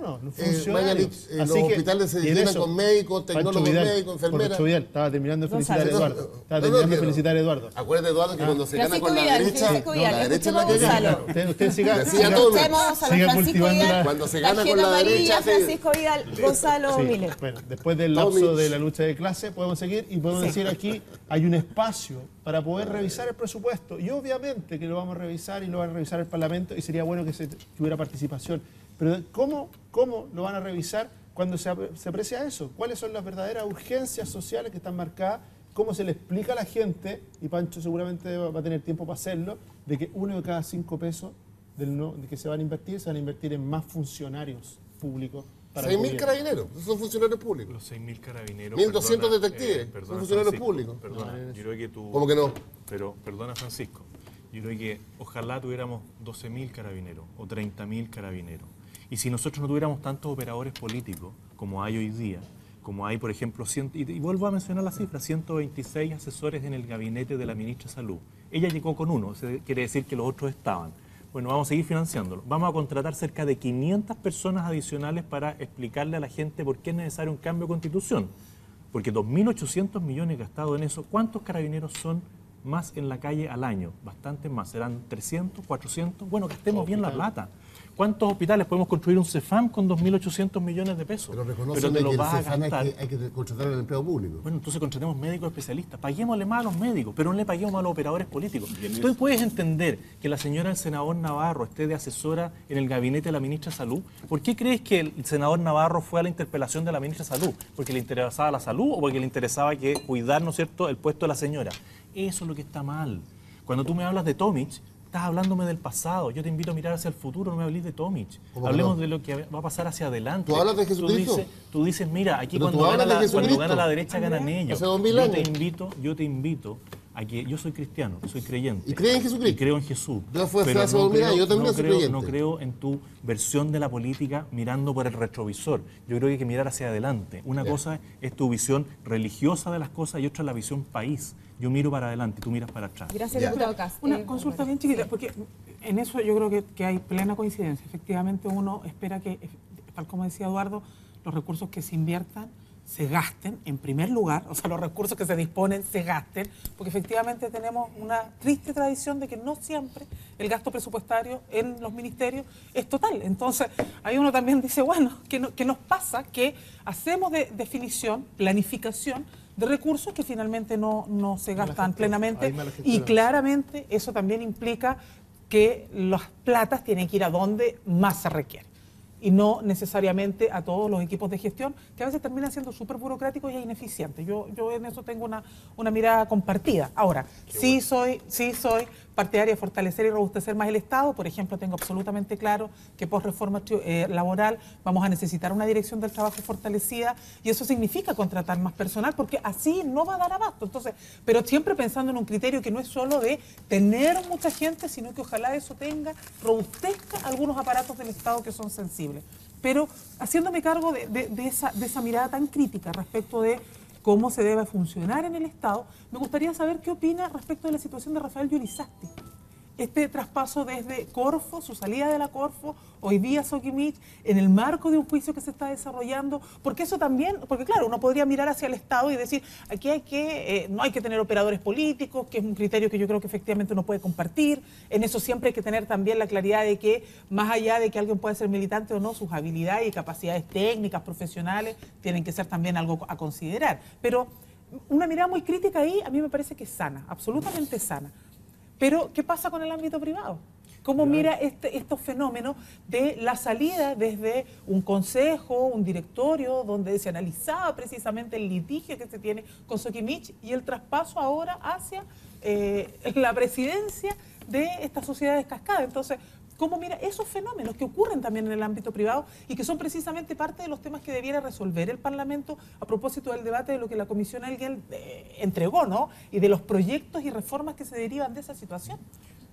No, funcionarios. Los hospitales se llenan con médicos, tecnólogos médicos, enfermeras. Pancho Vidal, estaba terminando de felicitar a Eduardo. Estaba terminando de felicitar a Eduardo. Acuérdate, Eduardo, que cuando se gana con la Vidal, derecha, Francisco Vidal, la derecha es la escuchemos que a gana. Gonzalo. Usted siga Escuchemos a siga Francisco cultivando Vidal, Cuando se gana con tarjeta la amarilla, derecha, Francisco Vidal, Gonzalo Sí, Miller. bueno, después del lapso de la lucha de clase podemos seguir y podemos decir aquí hay un espacio para poder revisar el presupuesto y obviamente que lo vamos a revisar y lo va a revisar el Parlamento y sería bueno que hubiera participación. Pero ¿cómo lo van a revisar cuando se aprecia eso? ¿Cuáles son las verdaderas urgencias sociales que están marcadas? ¿Cómo se le explica a la gente, y Pancho seguramente va a tener tiempo para hacerlo, de que 1 de cada 5 pesos de que se van a invertir en más funcionarios públicos? 6.000 carabineros, son funcionarios públicos. Los 6.000 carabineros. 1.200 detectives, perdona, son funcionarios Francisco, públicos. Perdona, yo creo que tú... ¿Cómo que no? Pero, perdona, Francisco, yo creo que ojalá tuviéramos 12.000 carabineros o 30.000 carabineros. Y si nosotros no tuviéramos tantos operadores políticos como hay hoy día, como hay, por ejemplo, y vuelvo a mencionar la cifra, 126 asesores en el gabinete de la ministra de Salud. Ella llegó con uno, quiere decir que los otros estaban. Bueno, vamos a seguir financiándolo. Vamos a contratar cerca de 500 personas adicionales para explicarle a la gente por qué es necesario un cambio de constitución. Porque 2.800 millones gastados en eso, ¿cuántos carabineros son más en la calle al año? Bastante más, serán 300, 400. Bueno, gastemos bien la plata. ¿Cuántos hospitales podemos construir un CEFAM con 2.800 millones de pesos? Pero reconocen que el CEFAM hay que contratar en el empleo público. Bueno, entonces contratemos médicos especialistas. Paguémosle más a los médicos, pero no le paguemos más a los operadores políticos. ¿Tú puedes entender que la señora del senador Navarro esté de asesora en el gabinete de la ministra de Salud? ¿Por qué crees que el senador Navarro fue a la interpelación de la ministra de Salud? ¿Porque le interesaba la salud o porque le interesaba cuidar, ¿no es cierto?, el puesto de la señora? Eso es lo que está mal. Cuando tú me hablas de Tomic, estás hablándome del pasado. Yo te invito a mirar hacia el futuro, no me hables de Tomic. Hablemos de lo que va a pasar hacia adelante. ¿Tú hablas de Jesucristo? Tú dices, mira, aquí cuando gana la derecha ganan ellos. Hace 2000 años. Yo te invito a que yo soy cristiano, soy creyente. ¿Y crees en Jesucristo? Y creo en Jesús. No creo en tu versión de la política mirando por el retrovisor. Yo creo que hay que mirar hacia adelante. Una cosa es tu visión religiosa de las cosas y otra es la visión país. Yo miro para adelante y tú miras para atrás. Gracias, diputado Cas. Una consulta bien chiquita, porque en eso yo creo que hay plena coincidencia. Efectivamente, uno espera que, tal como decía Eduardo, los recursos que se inviertan se gasten en primer lugar, o sea, los recursos que se disponen se gasten, porque efectivamente tenemos una triste tradición de que no siempre el gasto presupuestario en los ministerios es total. Entonces, ahí uno también dice, bueno, ¿qué nos pasa? Que hacemos de definición, planificación de recursos que finalmente no se gastan plenamente, y claramente eso también implica que las platas tienen que ir a donde más se requiere y no necesariamente a todos los equipos de gestión, que a veces terminan siendo súper burocráticos e ineficientes. Yo en eso tengo una mirada compartida. Ahora, sí soy partidaria de fortalecer y robustecer más el Estado. Por ejemplo, tengo absolutamente claro que post reforma laboral vamos a necesitar una dirección del trabajo fortalecida, y eso significa contratar más personal, porque así no va a dar abasto. Entonces, pero siempre pensando en un criterio que no es solo de tener mucha gente, sino que ojalá eso robustezca algunos aparatos del Estado que son sensibles. Pero haciéndome cargo de esa mirada tan crítica respecto de cómo se debe funcionar en el Estado, me gustaría saber qué opina respecto de la situación de Rafael Yulizasti. Este traspaso desde Corfo, su salida de la Corfo, hoy día Soquimich, en el marco de un juicio que se está desarrollando, porque eso también, porque claro, uno podría mirar hacia el Estado y decir, aquí no hay que tener operadores políticos, que es un criterio que yo creo que efectivamente uno puede compartir. En eso siempre hay que tener también la claridad de que, más allá de que alguien pueda ser militante o no, sus habilidades y capacidades técnicas, profesionales, tienen que ser también algo a considerar. Pero una mirada muy crítica ahí a mí me parece que es sana, absolutamente sana. Pero, ¿qué pasa con el ámbito privado? ¿Cómo mira estos fenómenos de la salida desde un consejo, un directorio, donde se analizaba precisamente el litigio que se tiene con Soquimich y el traspaso ahora hacia la presidencia de estas sociedades cascada? Entonces, ¿cómo mira esos fenómenos que ocurren también en el ámbito privado y que son precisamente parte de los temas que debiera resolver el Parlamento a propósito del debate de lo que la Comisión Alguien entregó, ¿no? Y de los proyectos y reformas que se derivan de esa situación?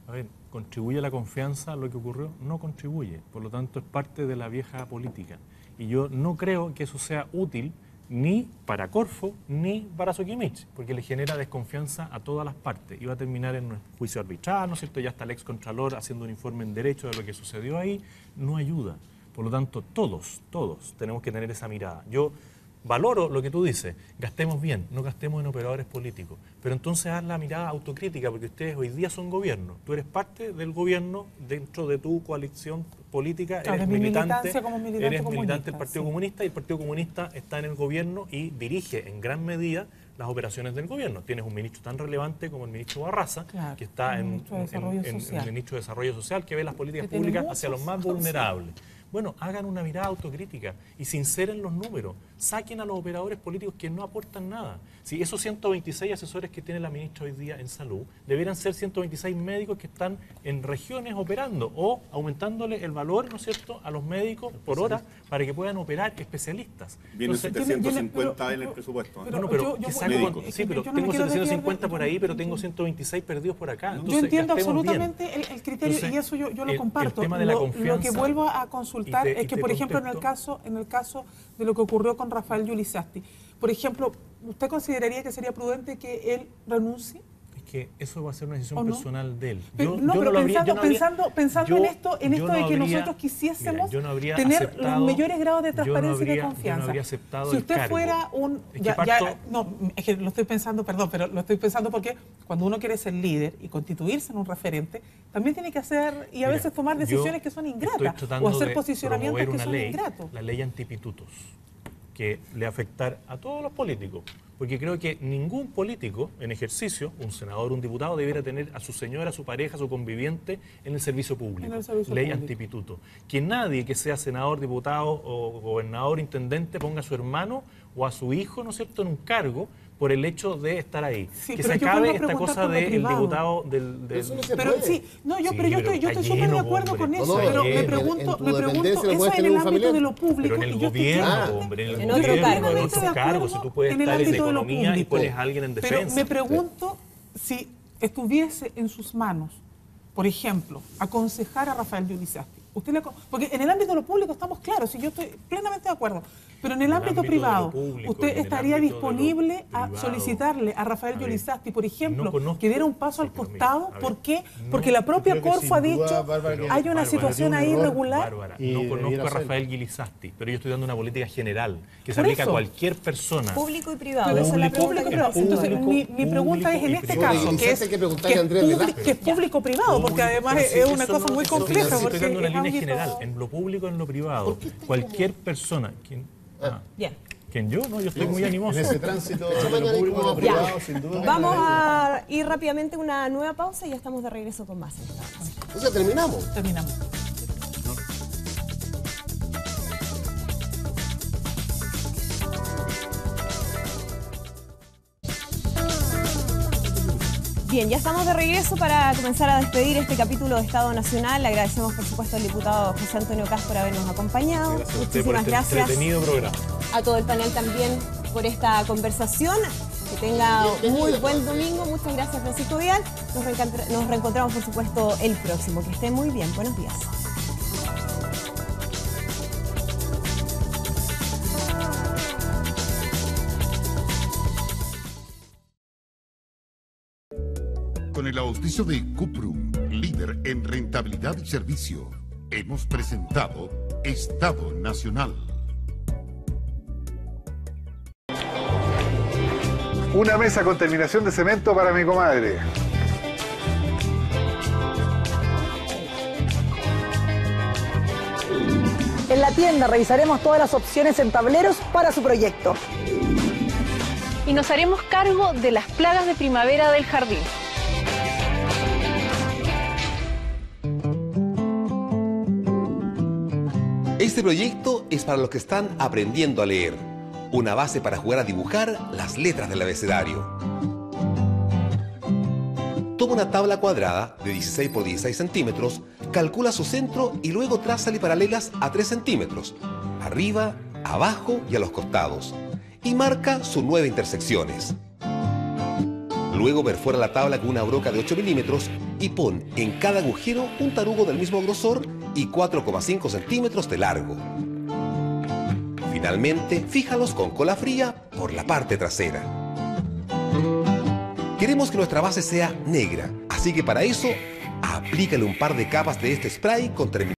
A ver, ¿contribuye a la confianza lo que ocurrió? No contribuye, por lo tanto es parte de la vieja política. Y yo no creo que eso sea útil ni para Corfo, ni para Soquimich, porque le genera desconfianza a todas las partes. Y va a terminar en un juicio arbitral, ¿no es cierto? Ya está el excontralor haciendo un informe en derecho de lo que sucedió ahí. No ayuda. Por lo tanto, todos tenemos que tener esa mirada. Yo valoro lo que tú dices, gastemos bien, no gastemos en operadores políticos. Pero entonces haz la mirada autocrítica, porque ustedes hoy día son gobierno. Tú eres parte del gobierno dentro de tu coalición política, eres militante del Partido Comunista, y el Partido Comunista está en el gobierno y dirige en gran medida las operaciones del gobierno. Tienes un ministro tan relevante como el ministro Barraza, que está en el ministro de Desarrollo Social, que ve las políticas públicas hacia los más vulnerables. Bueno, hagan una mirada autocrítica y sinceren los números. saquen a los operadores políticos que no aportan nada. Si esos 126 asesores que tiene la ministra hoy día en salud, deberían ser 126 médicos que están en regiones operando o aumentándole el valor, ¿no es cierto?, a los médicos por hora para que puedan operar especialistas. Vienen 750 en el presupuesto. Bueno, pero tengo 750 por ahí, pero tengo 126 perdidos por acá. Entonces, yo entiendo absolutamente el criterio. Entonces, y eso yo lo comparto. El tema de la confianza, lo que vuelvo a consultar es que, por ejemplo, en el caso de lo que ocurrió con Rafael Giulizzati, por ejemplo, ¿usted consideraría que sería prudente que él renuncie? Es que eso va a ser una decisión personal de él. Pero pensando en esto de que nosotros quisiésemos tener los mayores grados de transparencia y de confianza. Yo no habría aceptado si usted el cargo. fuera un... es que lo estoy pensando, perdón, pero lo estoy pensando porque cuando uno quiere ser líder y constituirse en un referente, también tiene que hacer y a veces tomar decisiones que son ingratas o hacer posicionamientos que son ingratos. La ley antipitutos, que le afectar a todos los políticos, porque creo que ningún político en ejercicio, un senador, un diputado, debiera tener a su señora, a su pareja, a su conviviente en el servicio público. Ley antipituto. Que nadie que sea senador, diputado o gobernador, intendente, ponga a su hermano o a su hijo, ¿no es cierto?, en un cargo por el hecho de estar ahí. Sí, que se acabe esta cosa del diputado Eso no se pero puede. yo estoy súper de acuerdo con eso, pero me pregunto eso en el ámbito de lo público. Pero en el gobierno, hombre, en otro cargo, si tú puedes estar en economía y pones a alguien en defensa. Pero me pregunto si estuviese en sus manos, por ejemplo, aconsejar a Rafael Giulizzati. Porque en el ámbito de lo público estamos claros, y yo estoy plenamente de acuerdo, pero en el ámbito privado, ¿usted estaría disponible a solicitarle a Rafael Giulizzati, por ejemplo, que diera un paso al costado? ¿Por qué? Porque la propia Corfo ha dicho hay una situación ahí irregular. No conozco a Rafael Giulizzati, pero yo estoy dando una política general que se aplica a cualquier persona. Público y privado, esa es la pregunta que me hace. Entonces, mi pregunta es en este caso, que es público-privado, porque además es una cosa muy compleja. Estoy dando una línea general, en lo público, en lo privado. Cualquier persona... ¿Quién yo? No, yo estoy muy animoso. En ese tránsito de lo público a lo privado, sin duda. Vamos a ir rápidamente a una nueva pausa y ya estamos de regreso con más. Entonces terminamos. Bien, ya estamos de regreso para comenzar a despedir este capítulo de Estado Nacional. Le agradecemos, por supuesto, al diputado José Antonio Caz por habernos acompañado. Muchísimas gracias. A todo el panel también por esta conversación. Que tenga muy buen domingo. Muchas gracias, Francisco Vidal. Nos reencontramos, por supuesto, el próximo. Que esté muy bien. Buenos días. Con el auspicio de Cuprum, líder en rentabilidad y servicio, hemos presentado Estado Nacional. Una mesa con terminación de cemento para mi comadre. En la tienda revisaremos todas las opciones en tableros para su proyecto. Y nos haremos cargo de las plagas de primavera del jardín. Este proyecto es para los que están aprendiendo a leer. Una base para jugar a dibujar las letras del abecedario. Toma una tabla cuadrada de 16 por 16 centímetros, calcula su centro y luego trázale paralelas a 3 centímetros, arriba, abajo y a los costados, y marca sus 9 intersecciones. Luego perfora la tabla con una broca de 8 milímetros y pon en cada agujero un tarugo del mismo grosor y 4,5 centímetros de largo. Finalmente, fíjalos con cola fría por la parte trasera. Queremos que nuestra base sea negra, así que para eso, aplícale un par de capas de este spray con terminación.